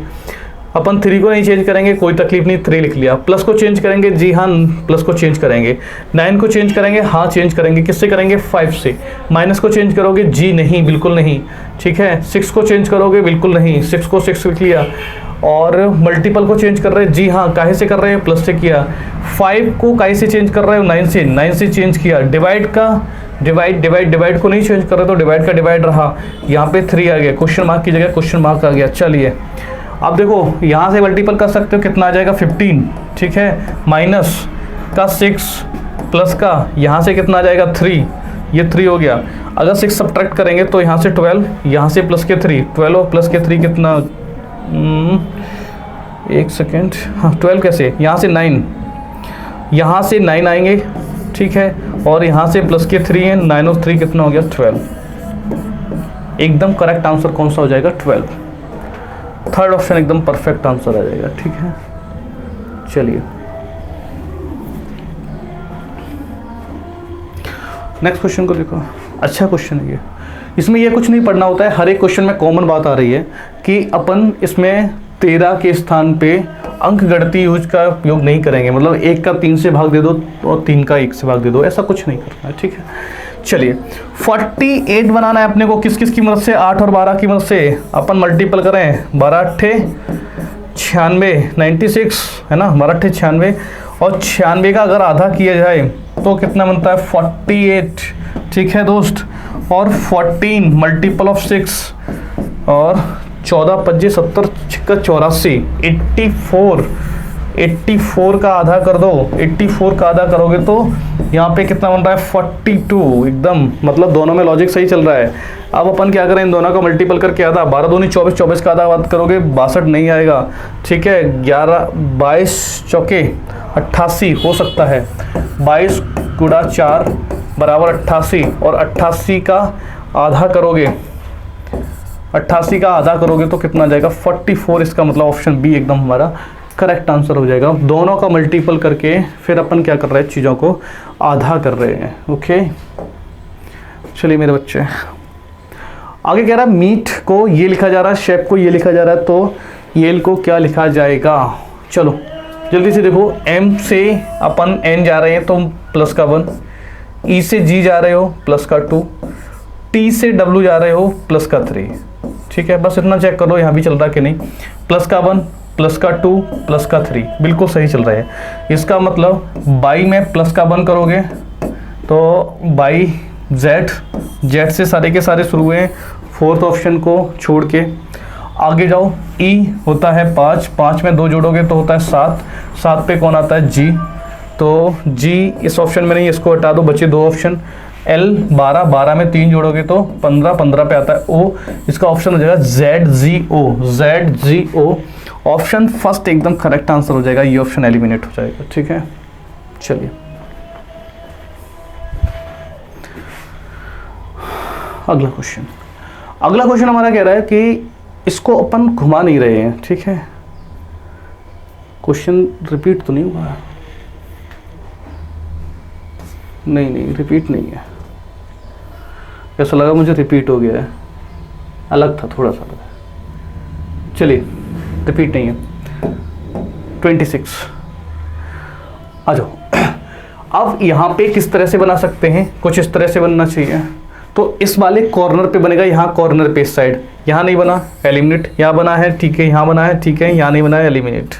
अपन 3 को नहीं चेंज करेंगे, कोई तकलीफ नहीं, 3 लिख लिया। प्लस को चेंज करेंगे, जी हाँ प्लस को चेंज करेंगे। 9 को चेंज करेंगे, हाँ चेंज करेंगे, किससे करेंगे? 5 से। माइनस को चेंज करोगे, जी नहीं, बिल्कुल नहीं, ठीक है। 6 को चेंज करोगे, बिल्कुल नहीं, 6 को 6 लिख लिया। और मल्टीपल को चेंज कर रहे हैं, जी हाँ, काहे से कर रहे हैं? प्लस से किया। 5 को काहे से चेंज कर रहे हो? 9 से चेंज किया। डिवाइड को नहीं चेंज कर रहे तो डिवाइड का डिवाइड रहा, यहाँ पे 3 आ गया, क्वेश्चन मार्क की जगह क्वेश्चन मार्क आ गया। चलिए अब देखो यहाँ से मल्टीपल कर सकते हो, कितना आ जाएगा? 15, ठीक है। माइनस का 6 प्लस का यहाँ से कितना आ जाएगा? 3, ये 3 हो गया। अगर 6 सब्ट्रैक्ट करेंगे तो यहाँ से 12, यहाँ से प्लस के 3, 12 और प्लस के 3 कितना? एक सेकेंड, हाँ 12 कैसे, यहाँ से 9, यहाँ से 9 आएंगे, ठीक है, और यहाँ से प्लस के 3 है, 9 और 3 कितना हो गया 12। एकदम करेक्ट आंसर कौन सा हो जाएगा 12। थर्ड ऑप्शन एकदम परफेक्ट आंसर आ जाएगा, ठीक है। चलिए नेक्स्ट क्वेश्चन को देखो, अच्छा क्वेश्चन है ये। इसमें ये कुछ नहीं पढ़ना होता है, हर एक क्वेश्चन में कॉमन बात आ रही है कि अपन इसमें 13 के स्थान पे अंक गणती यूज का उपयोग नहीं करेंगे, मतलब 1 का 3 से भाग दे दो और 3 का 1 से भाग दे दो, ऐसा कुछ नहीं करना है, ठीक है। चलिए 48 बनाना है अपने को, किस किस की मदद से, 8 और 12 की मदद से। अपन मल्टीपल करें, 12 8 96, 96 है ना, 12 8 96, और 96 का अगर आधा किया जाए तो कितना बनता है 48, ठीक है दोस्त। और 14 मल्टीपल ऑफ 6 और 14 25 70 84, 84 का आधा कर दो, 84 का आधा करोगे तो यहाँ पे कितना बन रहा है 42, एकदम मतलब दोनों में लॉजिक सही चल रहा है। अब अपन क्या करें, इन दोनों का मल्टीपल करके आधा, 12 दूनी 24, 24 का आधा बात करोगे 62 नहीं आएगा, ठीक है। 11 22 चौके 88 हो सकता है, 22 गुणा 4 बराबर 88, और 88 का आधा करोगे, 88 का आधा करोगे तो कितना जाएगा 44। इसका मतलब ऑप्शन बी एकदम हमारा करेक्ट आंसर हो जाएगा। दोनों का मल्टीपल करके फिर अपन क्या कर रहे हैं, चीज़ों को आधा कर रहे हैं, ओके। चलिए मेरे बच्चे, आगे कह रहा है मीट को ये लिखा जा रहा है, शेप को ये लिखा जा रहा है, तो येल को क्या लिखा जाएगा। चलो जल्दी से देखो, एम से अपन एन जा रहे हैं तो प्लस का 1, ई से जी जा रहे हो प्लस का 2, टी से डब्ल्यू जा रहे हो प्लस का 3, ठीक है। बस इतना चेक कर लो यहाँ भी चल रहा है कि नहीं, प्लस का 1 प्लस का 2 प्लस का 3 बिल्कुल सही चल रहा है। इसका मतलब बाई में प्लस का 1 करोगे तो बाई जेड, जेड से सारे के सारे शुरू हुए हैं, फोर्थ ऑप्शन को छोड़ के आगे जाओ। ई होता है 5, 5 में 2 जोड़ोगे तो होता है 7, 7 पे कौन आता है जी, तो जी इस ऑप्शन में नहीं, इसको हटा दो, बचे 2 ऑप्शन। एल 12, 12 में 3 जोड़ोगे तो 15, 15 पे आता है ओ, इसका ऑप्शन हो जाएगा जेड जी ओ, जेड जी ओ। ऑप्शन फर्स्ट एकदम करेक्ट आंसर हो जाएगा, ये ऑप्शन एलिमिनेट हो जाएगा, ठीक है। चलिए अगला क्वेश्चन, अगला क्वेश्चन हमारा कह रहा है कि इसको अपन घुमा नहीं रहे हैं, ठीक है। क्वेश्चन रिपीट तो नहीं हुआ है, नहीं रिपीट नहीं है, ऐसा लगा मुझे रिपीट हो गया है, अलग था थोड़ा सा लगा। चलिए रिपीट नहीं है, 26 आ जाओ। अब यहाँ पे किस तरह से बना सकते हैं, कुछ इस तरह से बनना चाहिए, तो इस वाले कॉर्नर पे बनेगा, यहाँ कॉर्नर पे इस साइड, यहाँ नहीं बना एलिमिनेट, यहाँ बना है ठीक है, यहाँ बना है ठीक है, यहाँ नहीं बना है एलिमिनेट।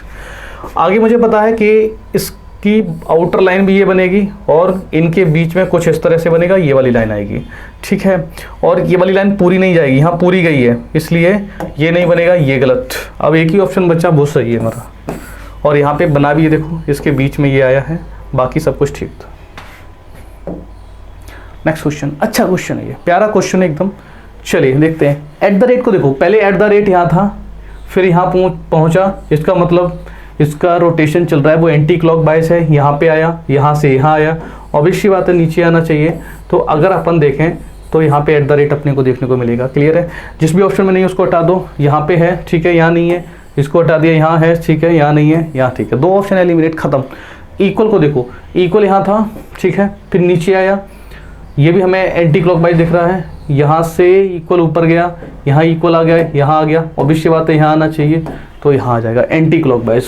आगे मुझे पता है कि इसकी आउटर लाइन भी ये बनेगी और इनके बीच में कुछ इस तरह से बनेगा, ये वाली लाइन आएगी, ठीक है। और ये वाली लाइन पूरी नहीं जाएगी, यहाँ पूरी गई है इसलिए ये नहीं बनेगा, ये गलत। अब एक ही ऑप्शन बचा, बहुत सही है हमारा, और यहाँ पे बना भी है, देखो इसके बीच में ये आया है, बाकी सब कुछ ठीक था। नेक्स्ट क्वेश्चन, अच्छा क्वेश्चन है ये, प्यारा क्वेश्चन है एकदम। चलिए देखते हैं, एट द रेट को देखो, पहले एट द रेट यहाँ था, फिर यहाँ पहुँचा, इसका मतलब इसका रोटेशन चल रहा है वो एंटी क्लॉक वाइज है, यहाँ पे आया, यहाँ से यहाँ आया, ऑब्वियसली बात है नीचे आना चाहिए। तो अगर अपन देखें तो यहाँ पे एट द रेट अपने को देखने को मिलेगा, क्लियर है। जिस भी ऑप्शन में नहीं उसको हटा दो, यहाँ पे है ठीक है, यहाँ नहीं है, इसको हटा दिया, यहाँ है ठीक है, यहाँ नहीं है, यहाँ ठीक है, 2 ऑप्शन एलिमिनेट, खत्म। इक्वल को देखो, इक्वल यहाँ था ठीक है, फिर नीचे आया, ये भी हमें एंटी क्लॉकवाइज दिख रहा है, यहाँ से इक्वल ऊपर गया, यहाँ इक्वल आ गया, यहाँ आ गया, ऑब्वियसली बात है यहाँ आना चाहिए, तो यहाँ आ जाएगा एंटी क्लॉकवाइज।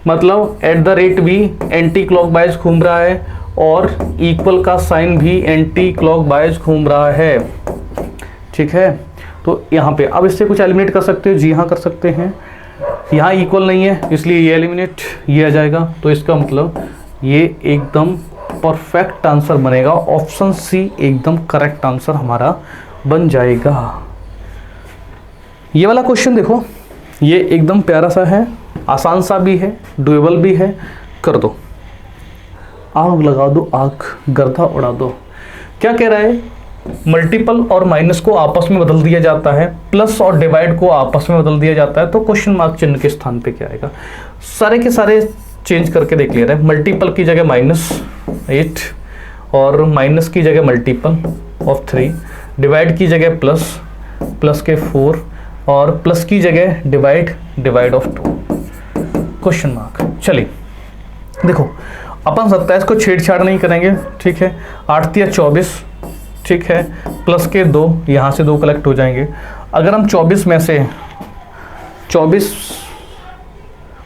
मतलब एट द रेट भी एंटी क्लॉकवाइज घूम रहा है और इक्वल का साइन भी एंटी क्लॉकवाइज घूम रहा है, ठीक है। तो यहाँ पे अब इससे कुछ एलिमिनेट कर सकते हो, जी हाँ कर सकते हैं। यहाँ इक्वल नहीं है इसलिए ये एलिमिनेट, ये आ जाएगा, तो इसका मतलब ये एकदम परफेक्ट आंसर बनेगा, ऑप्शन सी एकदम करेक्ट आंसर हमारा बन जाएगा। ये वाला क्वेश्चन देखो, ये एकदम प्यारा सा है, आसान सा भी है, डुएबल भी है, कर दो, आग लगा दो, आग गर्दा उड़ा दो। क्या कह रहा है मल्टीपल और माइनस को आपस में बदल दिया जाता है, प्लस और डिवाइड को आपस में बदल दिया जाता है, तो क्वेश्चन मार्क चिन्ह के स्थान पे क्या आएगा? सारे के सारे चेंज करके देख ले रहे हैं। मल्टीपल की जगह -8 और माइनस की जगह मल्टीपल ऑफ 3, डिवाइड की जगह प्लस के 4 और प्लस की जगह डिवाइड ऑफ 2, क्वेश्चन मार्क। चलिए देखो, अपन 27 को छेड़छाड़ नहीं करेंगे, ठीक है। 8 या 24, ठीक है, प्लस के 2, यहाँ से 2 कलेक्ट हो जाएंगे। अगर हम 24 में से 24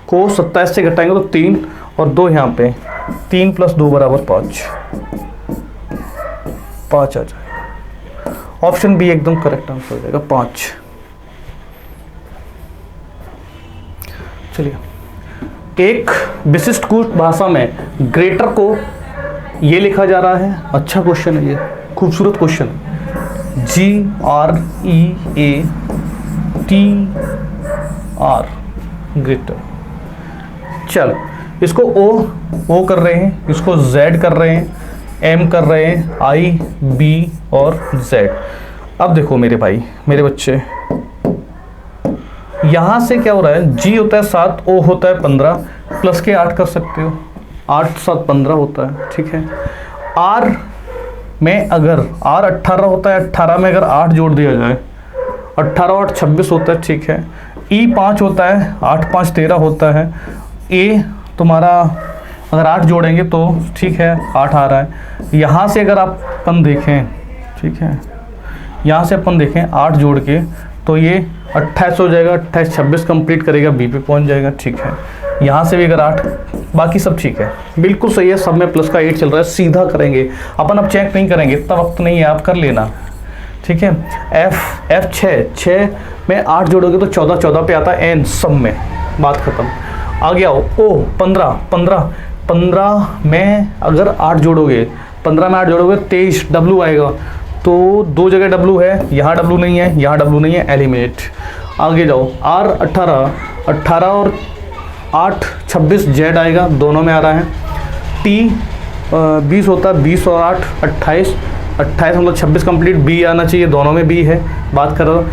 को 27 से घटाएंगे तो 3 और 2 यहाँ पे, 3 + 2 = 5 आ जाएगा। ऑप्शन बी एकदम करेक्ट आंसर हो जाएगा, 5। चलिए, एक विशिष्ट कुछ भाषा में ग्रेटर को ये लिखा जा रहा है। अच्छा क्वेश्चन है ये, खूबसूरत क्वेश्चन। GREATR, greater. चल, इसको ओ कर रहे हैं, इसको Z कर रहे हैं, M कर रहे हैं, I, B और Z। अब देखो मेरे भाई, मेरे बच्चे, यहाँ से क्या हो रहा है? G होता है 7, O होता है 15, प्लस के 8 कर सकते हो, 8 7 15 होता है, ठीक है। R में अगर R 18 होता है, 18 में अगर 8 जोड़ दिया जाए, 18 और 26 होता है, ठीक है। E 5 होता है, 8 5 13 होता है। A तुम्हारा अगर 8 जोड़ेंगे तो ठीक है 8 आ रहा है। यहाँ से अगर आप अपन देखें, ठीक है, यहाँ से अपन देखें 8 जोड़ के तो ये 28 हो जाएगा, 28 26 कंप्लीट करेगा, बी पे पहुँच जाएगा, ठीक है। यहाँ से भी अगर 8, बाकी सब ठीक है, बिल्कुल सही है, सब में प्लस का 8 चल रहा है। सीधा करेंगे अपन, अब चेक नहीं करेंगे, इतना वक्त नहीं है, आप कर लेना, ठीक है। F 6 में 8 जोड़ोगे तो 14 पे आता है, N सब में, बात खत्म। आगे आओ, O 15 में अगर 8 जोड़ोगे, 15 में 8 जोड़ोगे 23, W आएगा, तो 2 जगह W है, यहाँ W नहीं है, यहाँ W नहीं है, एलिमिनेट। आगे जाओ, R 18 और 8 26, Z आएगा, दोनों में आ रहा है। T 20 होता है, 20 और 8 28 मतलब 26 कंप्लीट, B आना चाहिए, दोनों में B है, बात कर रहा हूँ।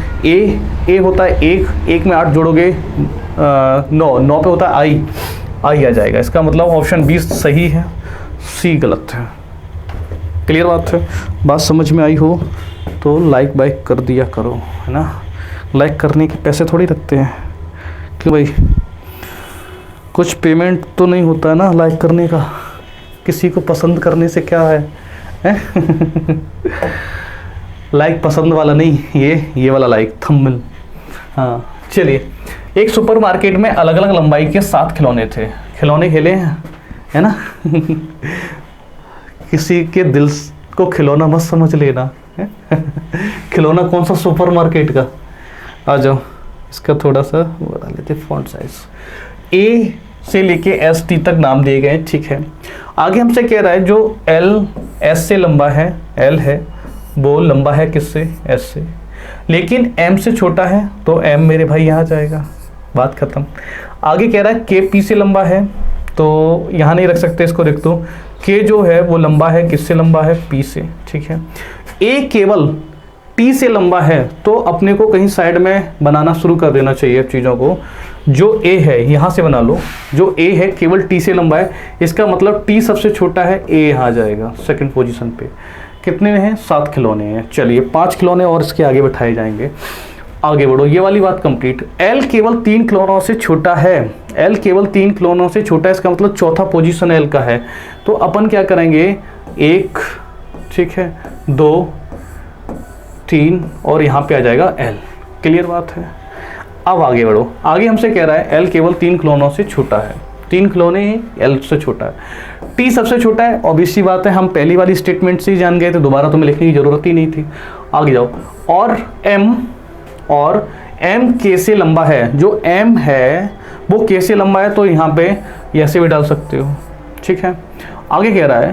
A होता है 1 में 8 जोड़ोगे 9 पे होता है I आ जाएगा। इसका मतलब ऑप्शन बी सही है, C गलत है। क्लियर बात है? बात समझ में आई हो तो लाइक बाइक कर दिया करो, है ना। लाइक करने के पैसे थोड़ी रखते हैं, क्यों भाई, कुछ पेमेंट तो नहीं होता है ना लाइक करने का, किसी को पसंद करने से क्या है? लाइक पसंद वाला नहीं, ये वाला लाइक, थंबनेल। हाँ चलिए, एक सुपरमार्केट में अलग अलग लंबाई के 7 खिलौने थे। खिलौने खेले हैं, है ना। किसी के दिल को खिलौना मत समझ लेना। खिलौना कौन सा सुपरमार्केट का? आ जाओ, इसका थोड़ा सा बढ़ा लेते फॉन्ट साइज। ए से लेके ST तक नाम दिए गए, ठीक है। आगे हमसे कह रहा है जो L S से लंबा है, L है वो लंबा है किससे? S से, लेकिन M से छोटा है तो M मेरे भाई यहाँ जाएगा, बात खत्म। आगे कह रहा है K P से लंबा है, तो यहाँ नहीं रख सकते, इसको रख दो। K जो है वो लंबा है किससे? लंबा है P से, ठीक है। A केवल T से लंबा है तो अपने को कहीं साइड में बनाना शुरू कर देना चाहिए चीज़ों को। जो A है यहाँ से बना लो, जो A है केवल T से लंबा है, इसका मतलब T सबसे छोटा है, A यहाँ जाएगा सेकंड पोजीशन पे। कितने में है? 7 खिलौने हैं। चलिए 5 खिलौने और इसके आगे बैठाए जाएंगे। आगे बढ़ो, ये वाली बात कंप्लीट। L केवल 3 खिलौनों से छोटा है, L केवल 3 खिलौनों से छोटा है, इसका मतलब चौथा पोजीशन L का है। तो अपन क्या करेंगे, 1, ठीक है, 2, 3 और यहाँ पे आ जाएगा L। क्लियर बात है? अब आगे बढ़ो, आगे हमसे कह रहा है L केवल 3 खिलौनों से छोटा है, 3 खिलौने L से छोटा है। T सबसे छोटा है, ऑब्वियस सी बात है, हम पहली वाली स्टेटमेंट से ही जान गए थे, दोबारा तुम्हें लिखने की जरूरत ही नहीं थी। आगे जाओ, और M K से लंबा है, जो M है वो K से लंबा है, तो यहाँ पे ऐसे भी डाल सकते हो, ठीक है। आगे कह रहा है,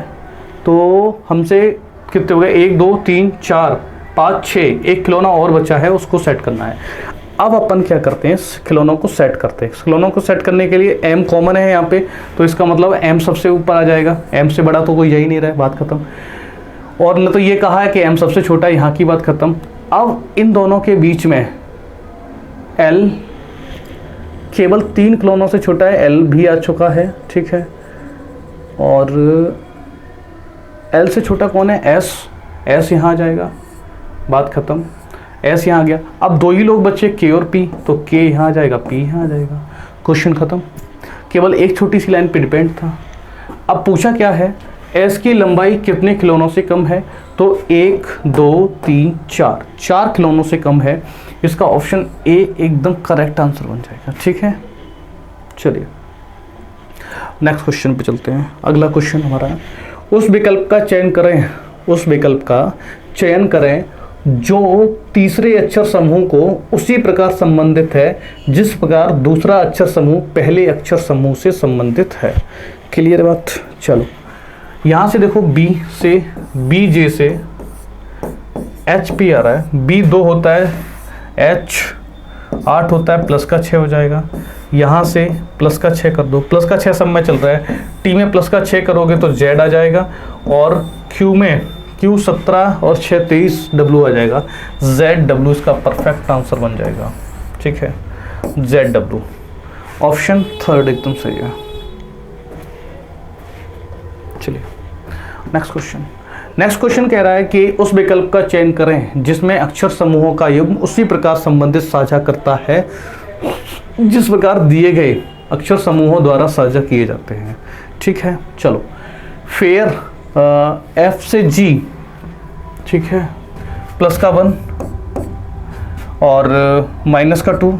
तो हमसे कितने हो गए, 1 2 3 4 5 6, एक खिलौना और बचा है, उसको सेट करना है। अब अपन क्या करते हैं, खिलौनों को सेट करते हैं। खिलौनों को सेट करने के लिए M कॉमन है यहाँ पे, तो इसका मतलब M सबसे ऊपर आ जाएगा, M से बड़ा तो कोई जा ही नहीं रहा है, बात खत्म। और न तो ये कहा है कि m सबसे छोटा है, यहाँ की बात खत्म। अब इन दोनों के बीच में l केवल 3 कॉलोनों से छोटा है, l भी आ चुका है, ठीक है। और l से छोटा कौन है, s, s यहाँ आ जाएगा, बात खत्म। s यहाँ आ गया। अब 2 ही लोग बचे k और p, तो k यहाँ आ जाएगा, p यहाँ आ जाएगा, क्वेश्चन खत्म। केवल एक छोटी सी लाइन पे डिपेंड था। अब पूछा क्या है, s की लंबाई कितने खिलौनों से कम है, तो 1 2 3 4 खिलौनों से कम है। इसका ऑप्शन ए एकदम करेक्ट आंसर बन जाएगा, ठीक है। चलिए नेक्स्ट क्वेश्चन पे चलते हैं। अगला क्वेश्चन हमारा है, उस विकल्प का चयन करें, उस विकल्प का चयन करें जो तीसरे अक्षर समूह को उसी प्रकार संबंधित है जिस प्रकार दूसरा अक्षर समूह पहले अक्षर समूह से संबंधित है। क्लियर बात। चलो यहाँ से देखो, बी से बी जे से एच पी आ रहा है, बी 2 होता है, एच 8 होता है, प्लस का 6 हो जाएगा। यहाँ से प्लस का 6 कर दो, प्लस का 6 सब में चल रहा है, टी में प्लस का 6 करोगे तो जेड आ जाएगा, और क्यू में क्यू 17 और 6 23 डब्ल्यू आ जाएगा, जेड डब्ल्यू इसका परफेक्ट आंसर बन जाएगा, ठीक है, जेड डब्ल्यू। ऑप्शन थर्ड एकदम सही है। चलिए नेक्स्ट क्वेश्चन। नेक्स्ट क्वेश्चन कह रहा है कि उस विकल्प का चयन करें जिसमें अक्षर समूहों का युग्म उसी प्रकार संबंधित साझा करता है जिस प्रकार दिए गए अक्षर समूहों द्वारा साझा किए जाते हैं, ठीक है। चलो फेयर एफ से जी, ठीक है, प्लस का 1 और माइनस का 2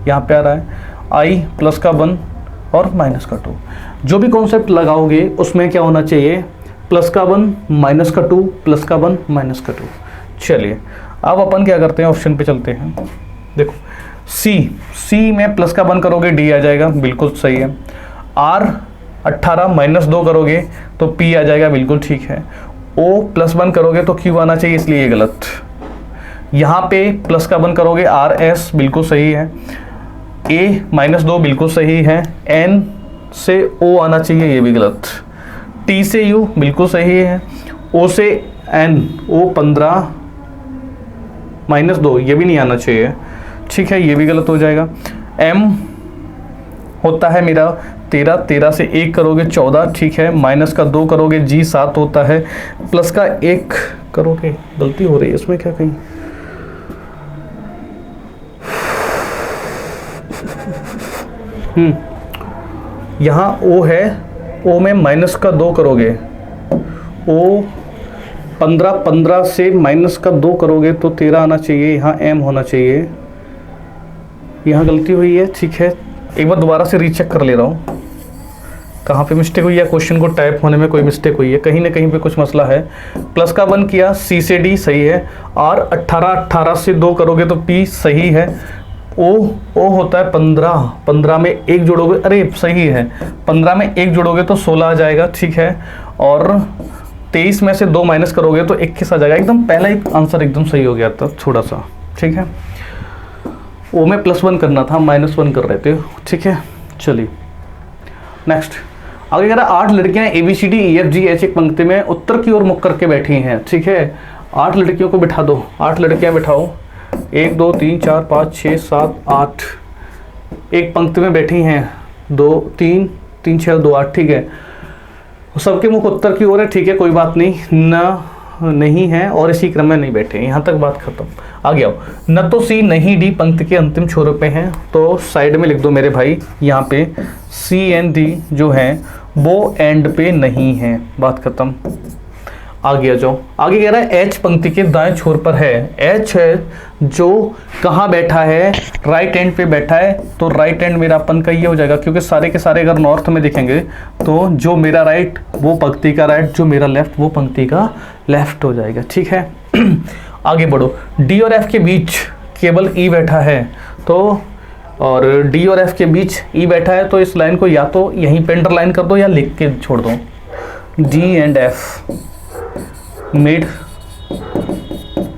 यहाँ पे आ रहा है, आई प्लस का 1 और माइनस का 2। जो भी कॉन्सेप्ट लगाओगे उसमें क्या होना चाहिए, प्लस का 1 माइनस का 2 प्लस का 1 माइनस का 2। चलिए अब अपन क्या करते हैं, ऑप्शन पे चलते हैं। देखो सी में प्लस का 1 करोगे डी आ जाएगा, बिल्कुल सही है। आर 18 माइनस 2 करोगे तो पी आ जाएगा, बिल्कुल ठीक है। ओ प्लस 1 करोगे तो क्यू आना चाहिए, इसलिए ये गलत। यहाँ पे प्लस का 1 करोगे आर एस, बिल्कुल सही है। ए माइनस 2 बिल्कुल सही है। एन से ओ आना चाहिए, ये भी गलत। टी से यू बिल्कुल सही है। ओ से एन, ओ 15 माइनस 2 ये भी नहीं आना चाहिए, ठीक है, ये भी गलत हो जाएगा। एम होता है मेरा 13 से 1 करोगे 14, ठीक है, माइनस का 2 करोगे जी 7 होता है, प्लस का 1 करोगे, गलती हो रही है इसमें क्या कहीं, यहाँ ओ है, ओ में माइनस का 2 करोगे, ओ 15 से माइनस का 2 करोगे तो 13 आना चाहिए, यहाँ एम होना चाहिए, यहाँ गलती हुई है, ठीक है। एक बार दोबारा से रीचेक कर ले रहा हूँ कहाँ पे मिस्टेक हुई है, क्वेश्चन को टाइप होने में कोई मिस्टेक हुई है, कहीं ना कहीं पे कुछ मसला है। प्लस का 1 किया, सी से डी सही है, और 18 से 2 करोगे तो पी सही है। ओ होता है 15 में 1 जोड़ोगे, अरे सही है, 15 में 1 जोड़ोगे तो 16 आ जाएगा, ठीक है, और 23 में से 2 माइनस करोगे तो 21 आ जाएगा। एकदम पहला ही आंसर एकदम सही हो गया था थोड़ा सा, ठीक है। ओ में प्लस 1 करना था, माइनस 1 कर रहे थे, ठीक है। चलिए नेक्स्ट आगे कह रहा है 8 लड़कियां ABCD EFG H एक पंक्ति में उत्तर की ओर मुख करके बैठी हैं, ठीक है। 8 लड़कियों को बिठा दो, 8 लड़कियां बिठाओ, 1 2 3 4 5 6 7 8 एक पंक्ति में बैठी हैं, 2 3 3 6 2 8, ठीक है। सबके मुख उत्तर की ओर है, ठीक है, कोई बात नहीं, ना नहीं है और इसी क्रम में नहीं बैठे, यहाँ तक बात खत्म। आगे आओ, न तो सी नहीं डी पंक्ति के अंतिम छोर पे हैं, तो साइड में लिख दो मेरे भाई, यहाँ पे सी एंड डी जो हैं वो एंड पे नहीं है, बात खत्म। आगे आ जाओ, आगे कह रहा है एच पंक्ति के दाएं छोर पर है, एच है जो कहाँ बैठा है, राइट एंड पे बैठा है, तो राइट एंड मेरा अपन का ये हो जाएगा, क्योंकि सारे के सारे अगर नॉर्थ में देखेंगे तो जो मेरा राइट वो पंक्ति का राइट, जो मेरा लेफ्ट वो पंक्ति का लेफ्ट हो जाएगा, ठीक है। आगे बढ़ो, डी और एफ के बीच केवल ई बैठा है, तो और डी और एफ के बीच ई बैठा है, तो इस लाइन को या तो यहीं पे अंडरलाइन कर दो या लिख के छोड़ दो, डी एंड एफ मेड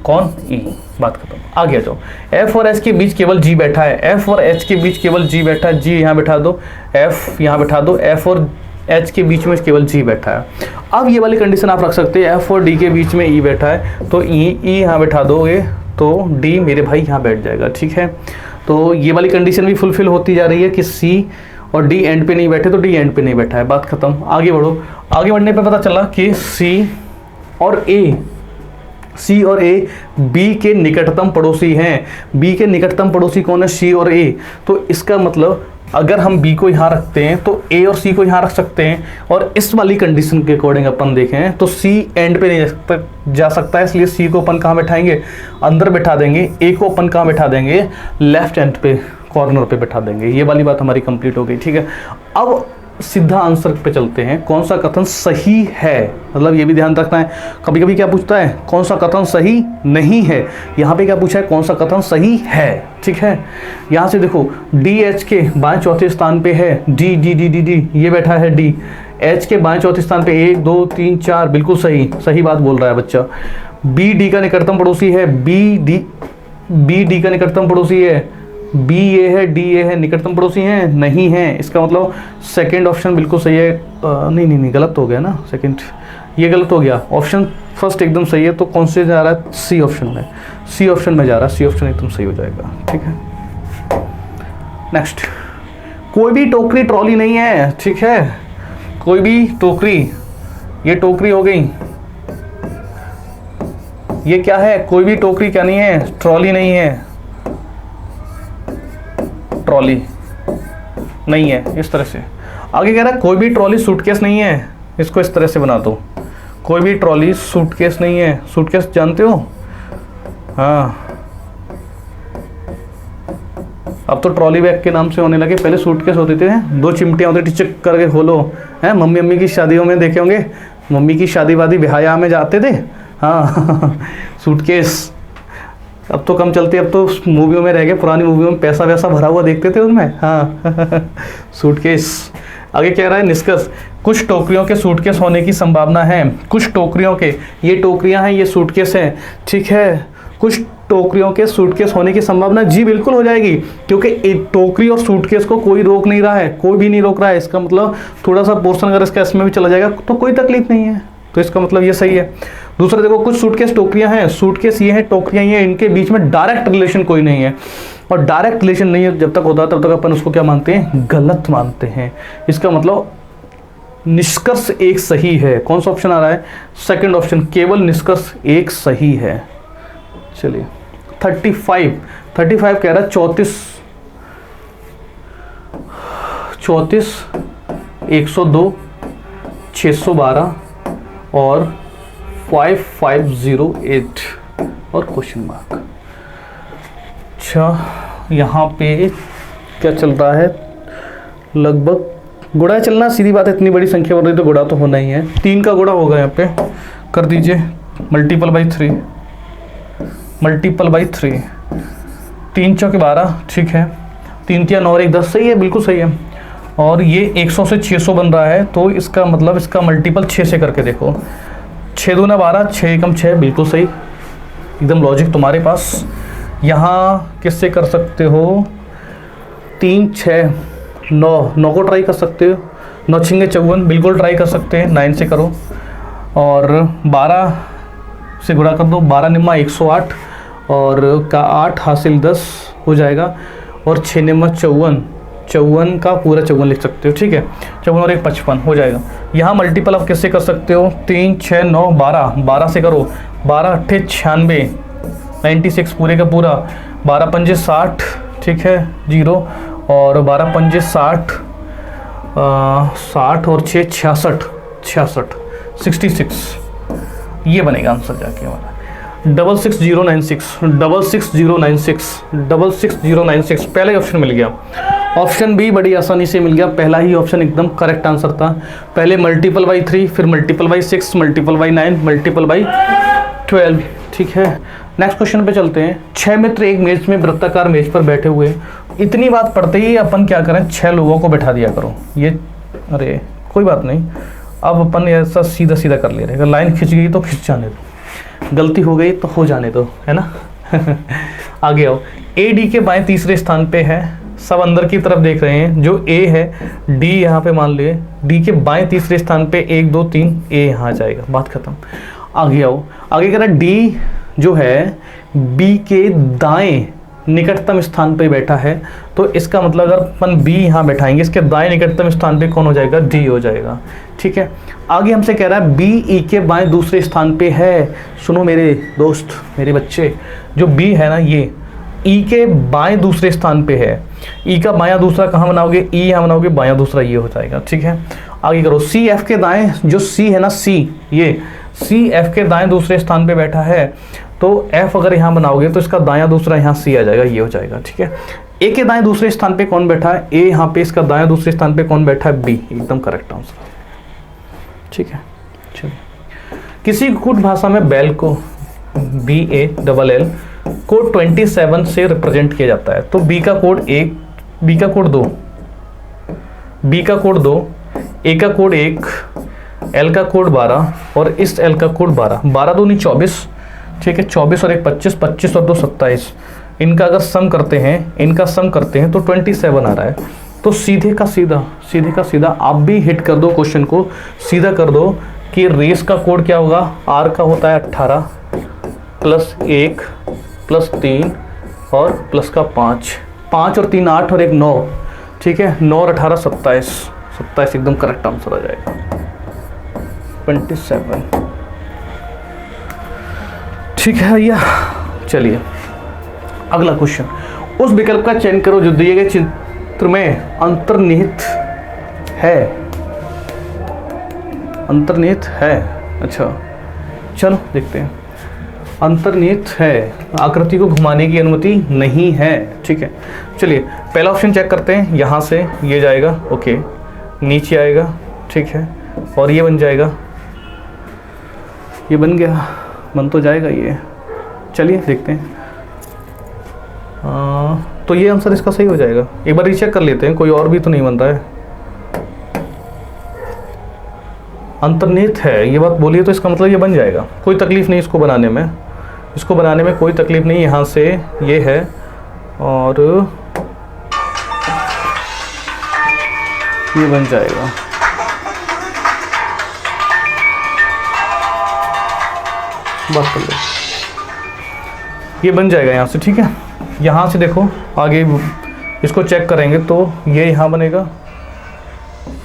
कौन ई, बात खत्म। आगे आ जाओ, एफ और एच के बीच केवल जी बैठा है, एफ और एच के बीच केवल जी बैठा है, जी यहाँ बैठा दो, एफ यहाँ बैठा दो, एफ और एच के बीच में केवल जी बैठा है। अब ये वाली कंडीशन आप रख सकते हैं, एफ और डी के बीच में ई बैठा है तो ई यहाँ बैठा दोगे तो डी मेरे भाई यहाँ बैठ जाएगा, ठीक है। तो ये वाली कंडीशन भी फुलफिल होती जा रही है कि सी और डी एंड पे नहीं बैठे तो डी एंड पे नहीं बैठा है, बात खत्म। आगे बढ़ो, आगे बढ़ने पे पता चला कि सी और ए बी के निकटतम पड़ोसी हैं। बी के निकटतम पड़ोसी कौन है? सी और ए। तो इसका मतलब अगर हम बी को यहाँ रखते हैं तो ए और सी को यहाँ रख सकते हैं, और इस वाली कंडीशन के अकॉर्डिंग अपन देखें तो सी एंड पे नहीं जा सकता है, इसलिए सी को अपन कहाँ बैठाएंगे? अंदर बैठा देंगे। ए को अपन कहाँ बैठा देंगे? लेफ्ट एंड पे, कॉर्नर पे बैठा देंगे। ये वाली बात हमारी कंप्लीट हो गई, ठीक है। अब सीधा आंसर पे चलते हैं, कौन सा कथन सही है। मतलब ये भी ध्यान रखना है, कभी कभी क्या पूछता है कौन सा कथन सही नहीं है, यहाँ पे क्या पूछा है? कौन सा कथन सही है, ठीक है। यहाँ से देखो डी एच के बाएं चौथे स्थान पे है, D D D D D ये बैठा है डी। एच के बाएं चौथे स्थान पे 1 2 3 4, बिल्कुल सही, सही बात बोल रहा है बच्चा। बी डी का निकटतम पड़ोसी है, बी डी का निकटतम पड़ोसी है, बी ए है, डी ए है, निकटतम पड़ोसी हैं? नहीं है। इसका मतलब सेकंड ऑप्शन बिल्कुल सही है। नहीं गलत हो गया ना, सेकंड ये गलत हो गया। ऑप्शन फर्स्ट एकदम सही है, तो कौन से जा रहा है? सी ऑप्शन में, सी ऑप्शन में जा रहा है, सी ऑप्शन एकदम सही हो जाएगा, ठीक है। नेक्स्ट, कोई भी टोकरी ट्रॉली नहीं है, ठीक है। कोई भी टोकरी, ये टोकरी हो गई, ये क्या है? कोई भी टोकरी क्या नहीं है? ट्रॉली नहीं है, ट्रॉली नहीं है, इस तरह से। आगे कह रहा है कोई भी ट्रॉली सूटकेस नहीं है, इसको इस तरह से बना दो, कोई भी ट्रॉली सूटकेस नहीं है। सूटकेस जानते हो? हाँ, अब तो ट्रॉली बैग के नाम से होने लगे, पहले सूटकेस होते थे, 2 चिमटियाँ होती थी, चिक करके खोलो, हैं। मम्मी की शादियों में देखे होंगे, मम्मी की शादी वादी ब्याह में जाते थे, हाँ सूटकेस। अब तो कम चलती है, अब तो मूवियों में रह गए, पुरानी मूवियों में पैसा वैसा भरा हुआ देखते थे उनमें, हाँ सूटकेस। आगे कह रहा है निष्कर्ष, कुछ टोकरियों के सूटकेस होने की संभावना है। कुछ टोकरियों के, ये टोकरियां हैं, ये सूटकेस हैं, ठीक है। कुछ टोकरियों के सूटकेस होने की संभावना, जी बिल्कुल हो जाएगी, क्योंकि एक टोकरी और सूटकेस को कोई रोक नहीं रहा है, कोई भी नहीं रोक रहा है। इसका मतलब थोड़ा सा पोर्शन अगर इसका इसमें भी चला जाएगा तो कोई तकलीफ नहीं है, तो इसका मतलब ये सही है। दूसरा देखो, कुछ सूटकेस टोकरियां हैं, सूटकेस ये हैं, टोकरियां ये हैं, इनके बीच में डायरेक्ट रिलेशन कोई नहीं है, और डायरेक्ट रिलेशन नहीं है जब तक होता है तब तक अपन उसको क्या मानते हैं? गलत मानते हैं। इसका मतलब निष्कर्ष एक सही है। कौन सा ऑप्शन आ रहा है? सेकंड ऑप्शन, केवल निष्कर्ष एक सही है। चलिए 35 कह रहा है 34 102 612 और 5508 और क्वेश्चन मार्क। अच्छा, यहाँ पे क्या चल रहा है? लगभग गुणा चलना सीधी बात है, इतनी बड़ी संख्या बढ़ रही तो गुणा तो होना ही है। 3 का गुणा होगा, यहाँ पे कर दीजिए, मल्टीपल बाई 3, 3 चौके 12, ठीक है। 3 3 9 और 1 10, सही है, बिल्कुल सही है। और ये 100 से 600 बन रहा है, तो इसका मतलब इसका मल्टीपल 6 से करके देखो, 6 दूना 12, 6 एकम 6, बिल्कुल सही, एकदम लॉजिक तुम्हारे पास। यहाँ किससे कर सकते हो? 3 6 9 को ट्राई कर सकते हो, 9 6 54, बिल्कुल ट्राई कर सकते हैं। 9 से करो और 12 से गुणा कर दो, 12 निम्मा 108 और का 8 हासिल 10 हो जाएगा, और 6 निम्मा 54 का पूरा 54 लिख सकते हो, ठीक है। 54 और 1 55 हो जाएगा। यहाँ मल्टीपल आप कैसे कर सकते हो? 3 6 9 12 से करो, 12 8 96 96 पूरे का पूरा, 12 पंजे 60, ठीक है 0, और 12 पंजे 60 60 और 6 66 66, ये बनेगा आंसर जाके हमारा। 66096 पहला ऑप्शन मिल गया। ऑप्शन बी बड़ी आसानी से मिल गया, पहला ही ऑप्शन एकदम करेक्ट आंसर था। पहले मल्टीपल बाई 3, फिर multiple by 6, multiple by 9, multiple by 12, ठीक है। नेक्स्ट क्वेश्चन पे चलते हैं। 6 मित्र एक मेज में वृत्ताकार मेज पर बैठे हुए, इतनी बात पढ़ते ही अपन क्या करें? 6 लोगों को बैठा दिया करो। ये अरे कोई बात नहीं, अब अपन ऐसा सीधा सीधा कर ले रहे, अगर लाइन खिंच गई तो खिंच जाने दो, गलती हो गई तो हो जाने दो, है ना। आगे आओ। ए डी के बाएं तीसरे स्थान पे है, सब अंदर की तरफ देख रहे हैं। जो ए है, डी यहाँ पे मान लिए, डी के बाएं तीसरे स्थान पे 1 2 3 ए यहाँ जाएगा, बात खत्म। आगे आओ, आगे कह रहा है डी जो है बी के दाएं निकटतम स्थान पे बैठा है, तो इसका मतलब अगर अपन बी यहाँ बैठाएंगे, इसके दाएं निकटतम स्थान पे कौन हो जाएगा, डी हो जाएगा। ठीक है, आगे हमसे कह रहा है बी ई के बाएं दूसरे स्थान पे है। सुनो मेरे दोस्त, मेरे बच्चे, जो बी है ना ये ई के बाएं दूसरे स्थान पे है। ई का बायां दूसरा कहाँ बनाओगे, ई यहाँ बनाओगे, बायां दूसरा ये हो जाएगा। ठीक है, आगे करो, सी एफ के दाएं, जो सी है ना, सी ये सी एफ के दाएं दूसरे स्थान पे बैठा है, तो एफ अगर यहाँ बनाओगे तो इसका दायां दूसरा यहाँ सी आ जाएगा, ये हो जाएगा। ठीक है, ए के दाएं दूसरे स्थान पे कौन बैठा है, ए यहाँ पे, इसका दायां दूसरे स्थान पे कौन बैठा है, बी, एकदम करेक्ट आंसर। ठीक है, चलिए, किसी गुट भाषा में बैल को BALL को 27 से रिप्रेजेंट किया जाता है, तो बी का कोड 1, बी का कोड 2, बी का कोड 2, ए का कोड 1, एल का कोड 12 और इस एल का कोड 12, 12 दूनी 24। ठीक है, 24 और 1 25, 25 और 2 27। इनका अगर सम करते हैं, इनका सम करते हैं तो 27 आ रहा है। तो सीधे का सीधा आप भी हिट कर दो क्वेश्चन को, सीधा कर दो कि रेस का कोड क्या होगा, आर का होता है 18 प्लस 1 प्लस 3 और प्लस का 5, 5 और 3 8 और 1 9। ठीक है, 9 और 18 27, 27 एकदम करेक्ट आंसर आ जाएगा, 27। ठीक है भैया, चलिए अगला क्वेश्चन, उस विकल्प का चयन करो जो दिए गए चित्र में अंतर्निहित है। अंतर्निहित है, अच्छा चलो देखते हैं। अंतर्निहित है, आकृति को घुमाने की अनुमति नहीं है। ठीक है, चलिए पहला ऑप्शन चेक करते हैं, यहाँ से ये जाएगा, ओके, नीचे आएगा, ठीक है, और ये बन जाएगा, ये बन गया, बन तो जाएगा ये। चलिए देखते हैं, तो ये आंसर इसका सही हो जाएगा। एक बार रीचेक कर लेते हैं, कोई और भी तो नहीं बन रहा है। अंतर्निहित है ये बात बोलिए, तो इसका मतलब ये बन जाएगा, कोई तकलीफ नहीं इसको बनाने में, इसको बनाने में कोई तकलीफ नहीं। यहाँ से ये है और ये बन जाएगा, बात कर लो, ये बन जाएगा यहाँ से। ठीक है, यहाँ से देखो आगे इसको चेक करेंगे तो ये यहाँ बनेगा,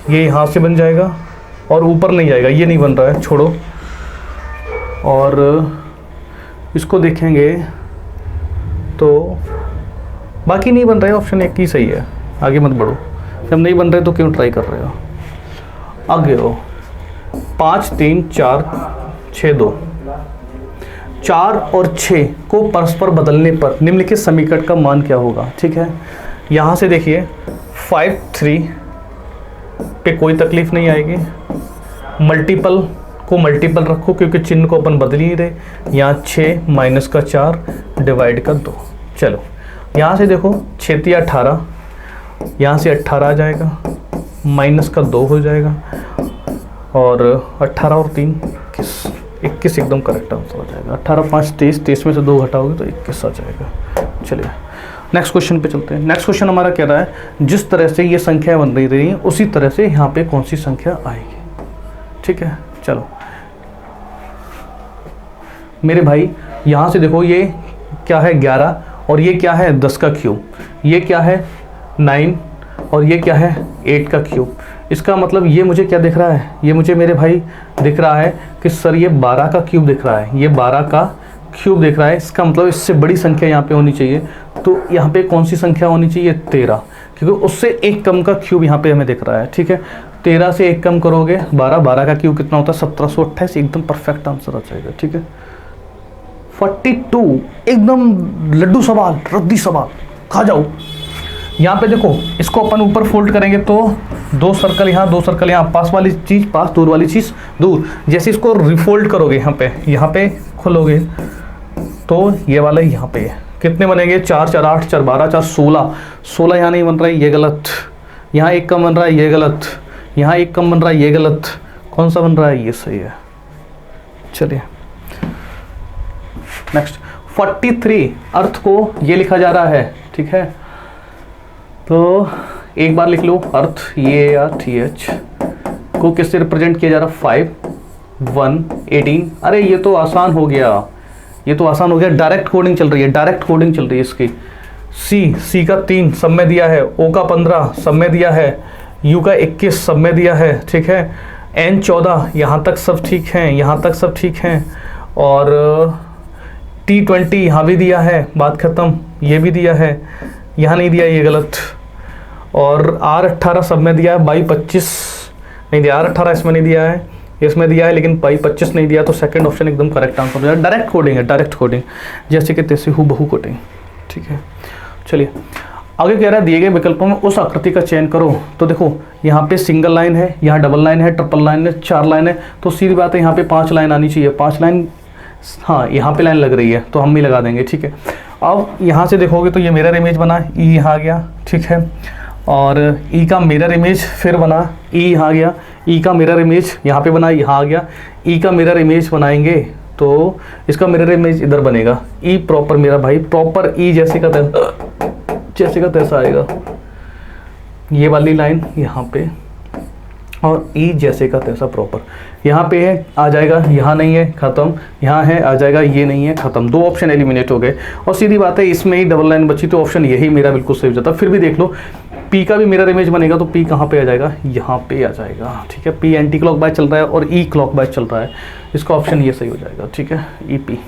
ये यहाँ से बन जाएगा और ऊपर नहीं जाएगा, ये नहीं बन रहा है, छोड़ो। और इसको देखेंगे तो बाकी नहीं बन रहा है, ऑप्शन 1 ही सही है, आगे मत बढ़ो। जब नहीं बन रहे तो क्यों ट्राई कर रहे हो, आगे हो। 5 3 4 6 2, 4 और 6 को परस्पर बदलने पर निम्नलिखित समीकरण का मान क्या होगा। ठीक है, यहाँ से देखिए 5 3 पे कोई तकलीफ नहीं आएगी, मल्टीपल को मल्टीपल रखो क्योंकि चिन्ह को अपन बदल ही रहे। यहाँ 6 माइनस का 4 डिवाइड का 2। चलो यहाँ से देखो 6 3 18, यहाँ से 18 आ जाएगा, माइनस का 2 हो जाएगा और 18 और 3 21 एकदम करेक्ट आंसर हो जाएगा। 18 5 23, 23 में से 2 घटाओगे तो 21 आ जाएगा। चलिए नेक्स्ट क्वेश्चन पे चलते हैं। नेक्स्ट क्वेश्चन हमारा कह रहा है जिस तरह से ये संख्या बन रही है उसी तरह से यहाँ पे कौन सी संख्या आएगी। ठीक है, चलो मेरे भाई यहाँ से देखो ये क्या है 11 और ये क्या है 10 का क्यूब, ये क्या है 9 और ये क्या है 8 का क्यूब। इसका मतलब ये मुझे क्या दिख रहा है, ये मुझे मेरे भाई दिख रहा है कि सर ये 12 का क्यूब दिख रहा है, ये 12 का क्यूब दिख रहा है। इसका मतलब इससे बड़ी संख्या यहाँ पे होनी चाहिए, तो यहाँ पे कौन सी संख्या होनी चाहिए 13, क्योंकि उससे एक कम का क्यूब यहाँ पे हमें दिख रहा है। ठीक है, 13 से एक कम करोगे 12, 12 का क्यूब कितना होता है 1728, एकदम परफेक्ट आंसर आ जाएगा। ठीक है, 42 एकदम लड्डू सवाल, रद्दी सवाल, खा जाओ। यहाँ पे देखो इसको अपन ऊपर फोल्ड करेंगे तो 2 सर्कल यहाँ 2 सर्कल यहाँ, पास वाली चीज़ पास, दूर वाली चीज़ दूर। जैसे इसको रिफोल्ड करोगे यहाँ पे खोलोगे तो ये वाला यहाँ पे कितने बनेंगे 4 4 8 4 12 4 16, 16 यहाँ नहीं बन रहा है, ये गलत। यहाँ एक कम बन रहा है, ये गलत। यहाँ एक कम बन रहा है, ये गलत। कौन सा बन रहा है, ये सही है। चलिए नेक्स्ट 43 अर्थ को ये लिखा जा रहा है। ठीक है, तो एक बार लिख लो, अर्थ ये या TH को किससे रिप्रेजेंट किया जा रहा, 5 1 18। अरे ये तो आसान हो गया, ये तो आसान हो गया, डायरेक्ट कोडिंग चल रही है, डायरेक्ट कोडिंग चल रही है इसकी। C का 3 सब में दिया है, O का 15 सब में दिया है, U का 21 सब में दिया है, ठीक है। N 14 यहाँ तक सब ठीक हैं, यहाँ तक सब ठीक हैं, और T 20 यहाँ भी दिया है, बात ख़त्म। ये भी दिया है, यहाँ नहीं दिया, ये गलत। और R 18 सब में दिया है, बाई 25 नहीं दिया, R 18 इसमें नहीं दिया है, इसमें दिया है लेकिन बाई 25 नहीं दिया, तो सेकंड ऑप्शन एकदम करेक्ट आंसर हो जाएगा। डायरेक्ट कोडिंग है, डायरेक्ट कोडिंग, जैसे कि तैसे हूबहू कोडिंग, ठीक है। चलिए आगे कह रहा है दिए गए विकल्पों में उस आकृति का चयन करो। तो देखो यहाँ पे सिंगल लाइन है, यहाँ डबल लाइन है, ट्रिपल लाइन है, 4 लाइन है, तो सीधी बात है यहाँ पे 5 लाइन आनी चाहिए, 5 लाइन। हाँ यहाँ पे लाइन लग रही है तो हम भी लगा देंगे, ठीक है। अब यहाँ से देखोगे तो ये मिरर इमेज बना, ई यहाँ आ गया, ठीक है, और ई का मिरर इमेज फिर बना, ई यहाँ आ गया, ई का मिरर इमेज यहाँ पे बना, यहाँ आ गया, ई का मिरर इमेज बनाएंगे तो इसका मिरर इमेज इधर बनेगा। ई प्रॉपर मेरा भाई, प्रॉपर ई जैसे का तैसा आएगा, ये वाली लाइन यहाँ पे, और ई जैसे का तैसा प्रॉपर यहाँ पे है, आ जाएगा, यहाँ नहीं है खत्म, यहाँ है आ जाएगा, ये नहीं है खत्म। 2 ऑप्शन एलिमिनेट हो गए, और सीधी बात है इसमें ही डबल लाइन बची, तो ऑप्शन यही मेरा बिल्कुल सही हो जाता। फिर भी देख लो पी का भी मिरर इमेज बनेगा, तो पी कहाँ पे आ जाएगा, यहाँ पे आ जाएगा, ठीक है। पी एंटी क्लॉक वाइज चल रहा है और ई क्लॉक वाइज चल रहा है, इसका ऑप्शन ये सही हो जाएगा, ठीक है, ई पी।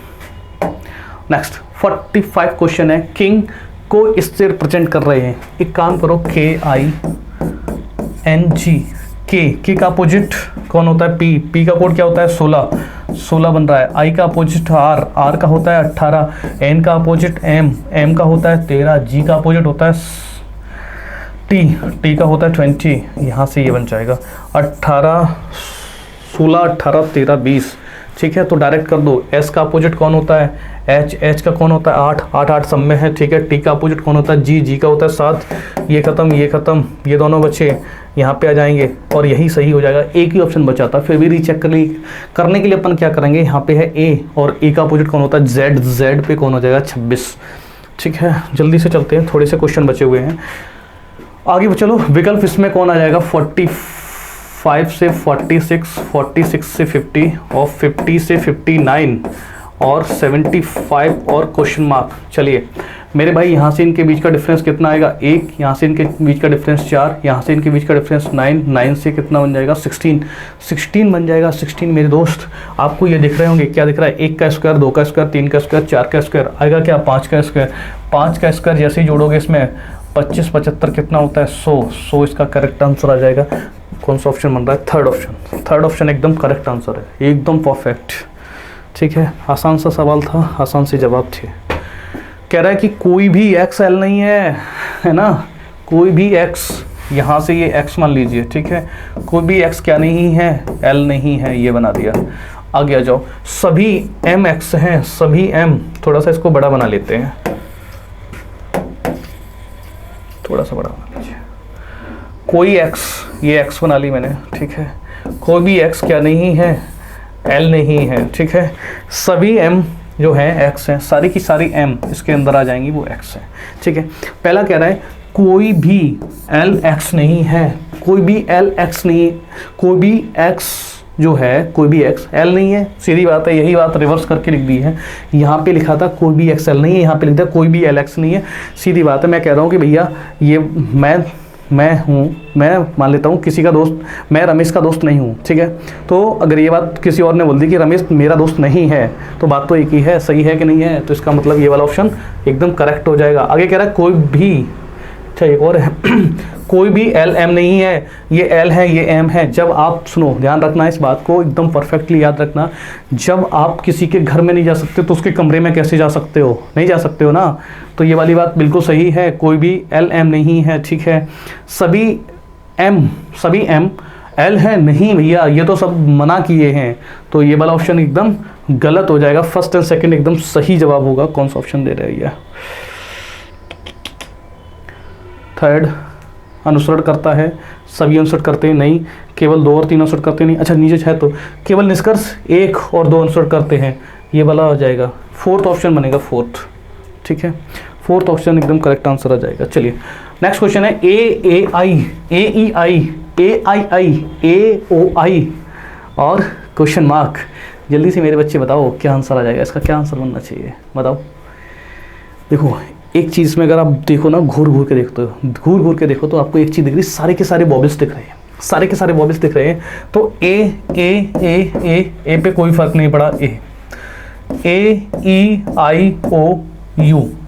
नेक्स्ट 45 क्वेश्चन है, किंग को इससे रिप्रेजेंट कर रहे हैं। एक काम करो, KING, के का अपोजिट कौन होता है, पी का कोड क्या होता है, 16 बन रहा है। आई का अपोजिट आर का होता है 18, एन का अपोजिट एम का होता है 13, जी का अपोजिट होता है टी का होता है 20। यहाँ से ये बन जाएगा 18 16 18 13 20, ठीक है। तो डायरेक्ट कर दो। एस का अपोजिट कौन होता है, एच का कौन होता है 8 सब में है, ठीक है। टी का अपोजिट कौन होता है, जी का होता है 7। ये खत्म, ये दोनों बचे, यहाँ पे आ जाएंगे और यही सही हो जाएगा। एक ही ऑप्शन बचा था, फिर भी रीचेक करने के लिए अपन क्या करेंगे, यहाँ पे है ए, और ए का अपोजिट कौन होता है, जेड पे कौन हो जाएगा 26, ठीक है। जल्दी से चलते हैं, थोड़े से क्वेश्चन बचे हुए हैं, आगे चलो। विकल्प इसमें कौन आ जाएगा, 45 से 46, 46 से 50, और 50 से 59, और 75 और क्वेश्चन मार्क। चलिए मेरे भाई, यहाँ से इनके बीच का डिफरेंस कितना आएगा, 1, यहाँ से इनके बीच का डिफरेंस 4, यहाँ से इनके बीच का डिफरेंस 9 से कितना बन जाएगा 16 बन जाएगा। 16 मेरे दोस्त, आपको ये दिख रहे होंगे, क्या दिख रहा है, 1 का स्क्वायर, 2 का स्क्वायर, 3 का स्क्वायर, 4 का स्क्वायर, आएगा क्या 5 का स्क्वायर। 5 का स्क्वायर जैसे ही जोड़ोगे इसमें 25 75 कितना होता है 100 इसका करेक्ट आंसर आ जाएगा। कौन सा ऑप्शन बन रहा है, थर्ड ऑप्शन एकदम करेक्ट आंसर है, एकदम परफेक्ट, ठीक है। आसान सा सवाल था, आसान से जवाब थे। कह रहा है कि कोई भी एक्स एल नहीं है ना, कोई भी एक्स, यहाँ से ये एक्स मान लीजिए, ठीक है। कोई भी एक्स क्या नहीं है, एल नहीं है, ये बना दिया। आगे आ जाओ, सभी एम एक्स हैं, सभी एम, थोड़ा सा इसको बड़ा बना लेते हैं, थोड़ा सा बड़ा बना लीजिए। कोई एक्स, ये एक्स बना ली मैंने, ठीक है। कोई भी एक्स क्या नहीं है, एल नहीं है, ठीक है। सभी एम जो है एक्स हैं, सारी की सारी एम इसके अंदर आ जाएंगी, वो एक्स है, ठीक है। पहला कह रहा है कोई भी एल एक्स नहीं है, कोई भी एल एक्स नहीं, कोई भी एक्स जो है, कोई भी एक्स एल नहीं है, सीधी बात है। यही बात रिवर्स करके लिख दी है, यहाँ पे लिखा था कोई भी एक्स एल नहीं है, यहाँ पे लिखा था कोई भी एल एक्स नहीं है, सीधी बात है। मैं कह रहा हूँ कि भैया ये मैं मान लेता हूँ किसी का दोस्त, मैं रमेश का दोस्त नहीं हूँ, ठीक है। तो अगर ये बात किसी और ने बोल दी कि रमेश मेरा दोस्त नहीं है, तो बात तो एक ही है, सही है कि नहीं है, तो इसका मतलब ये वाला ऑप्शन एकदम करेक्ट हो जाएगा। आगे कह रहा है कोई भी, अच्छा एक और है कोई भी एल एम नहीं है, ये एल है ये एम है। जब आप सुनो, ध्यान रखना इस बात को, एकदम परफेक्टली याद रखना, जब आप किसी के घर में नहीं जा सकते तो उसके कमरे में कैसे जा सकते हो, नहीं जा सकते हो ना। तो ये वाली बात बिल्कुल सही है, कोई भी एल एम नहीं है, ठीक है। सभी एम एल है नहीं भैया, ये तो सब मना किए हैं, तो ये वाला ऑप्शन एकदम गलत हो जाएगा। फर्स्ट एंड सेकंड एकदम सही जवाब होगा। कौन सा ऑप्शन दे रही है, थर्ड अनुसरण करता है, सभी अनुसरण करते हैं नहीं, केवल 2 और 3 अनुसरण करते नहीं, अच्छा नीचे है तो केवल निष्कर्ष 1 और 2 अनुसरण करते हैं, ये वाला हो जाएगा। फोर्थ ऑप्शन बनेगा, फोर्थ, ठीक है। फोर्थ ऑप्शन एकदम करेक्ट आंसर आ जाएगा। चलिए नेक्स्ट क्वेश्चन है AEI और क्वेश्चन मार्क। जल्दी से मेरे बच्चे बताओ क्या आंसर आ जाएगा, इसका क्या आंसर बनना चाहिए, बताओ। देखो एक चीज़ में अगर आप देखो ना, घूर घूर के देखो तो आपको एक चीज़ दिख रही है, सारे के सारे बॉबल्स दिख रहे हैं, सारे के सारे बॉबल्स दिख रहे हैं। तो ए पे कोई फर्क नहीं पड़ा, AEIOU,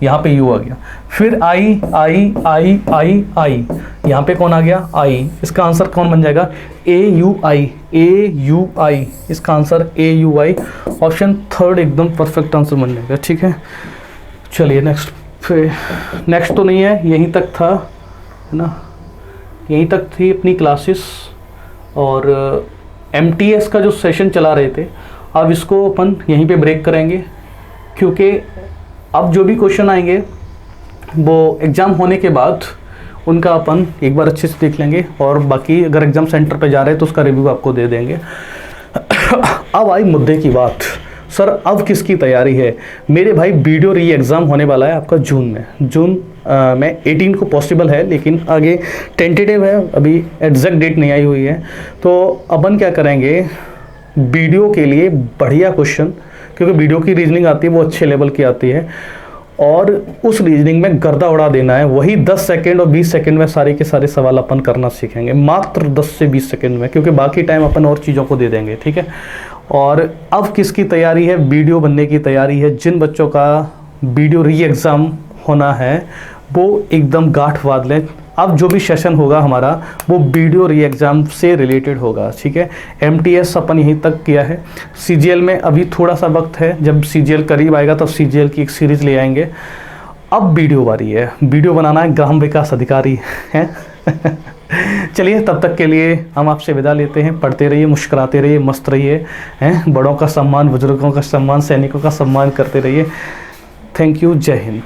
यहाँ पे यू आ गया। फिर आई, यहाँ पे कौन आ गया, आई। इसका आंसर कौन बन जाएगा, AUI। इसका आंसर AUI, ऑप्शन थर्ड एकदम परफेक्ट आंसर बन जाएगा। ठीक है, चलिए नेक्स्ट तो नहीं है, यहीं तक था, है ना, यहीं तक थी अपनी क्लासेस। और MTS का जो सेशन चला रहे थे, अब इसको अपन यहीं पे ब्रेक करेंगे, क्योंकि अब जो भी क्वेश्चन आएंगे वो एग्ज़ाम होने के बाद उनका अपन एक बार अच्छे से देख लेंगे, और बाकी अगर एग्ज़ाम सेंटर पे जा रहे हैं तो उसका रिव्यू आपको दे देंगे। अब आई मुद्दे की बात, सर अब किसकी तैयारी है। मेरे भाई वीडियो री एग्ज़ाम होने वाला है आपका जून में 18 को पॉसिबल है, लेकिन आगे टेंटेटिव है, अभी एग्जैक्ट डेट नहीं आई हुई है। तो अपन क्या करेंगे, वीडियो के लिए बढ़िया क्वेश्चन, क्योंकि वीडियो की रीजनिंग आती है वो अच्छे लेवल की आती है, और उस रीजनिंग में गर्दा उड़ा देना है। वही 10 सेकंड और 20 सेकंड में सारे के सारे सवाल अपन करना सीखेंगे, मात्र 10 से 20 सेकंड में, क्योंकि बाकी टाइम अपन और चीज़ों को दे देंगे। ठीक है, और अब किसकी तैयारी है, वीडियो बनने की तैयारी है। जिन बच्चों का वीडियो री एग्ज़ाम होना है वो एकदम गांठ बांध लें, अब जो भी सेशन होगा हमारा वो वीडियो री एग्ज़ाम से रिलेटेड होगा। ठीक है, MTS अपन यहीं तक किया है, CGL में अभी थोड़ा सा वक्त है, जब CGL करीब आएगा तब CGL की एक सीरीज़ ले आएंगे। अब वीडियो बारी है, वीडियो बनाना है ग्राम विकास अधिकारी है। चलिए तब तक के लिए हम आपसे विदा लेते हैं। पढ़ते रहिए, मुस्कुराते रहिए, मस्त रहिए, हैं, बड़ों का सम्मान, बुजुर्गों का सम्मान, सैनिकों का सम्मान करते रहिए। थैंक यू, जय हिंद।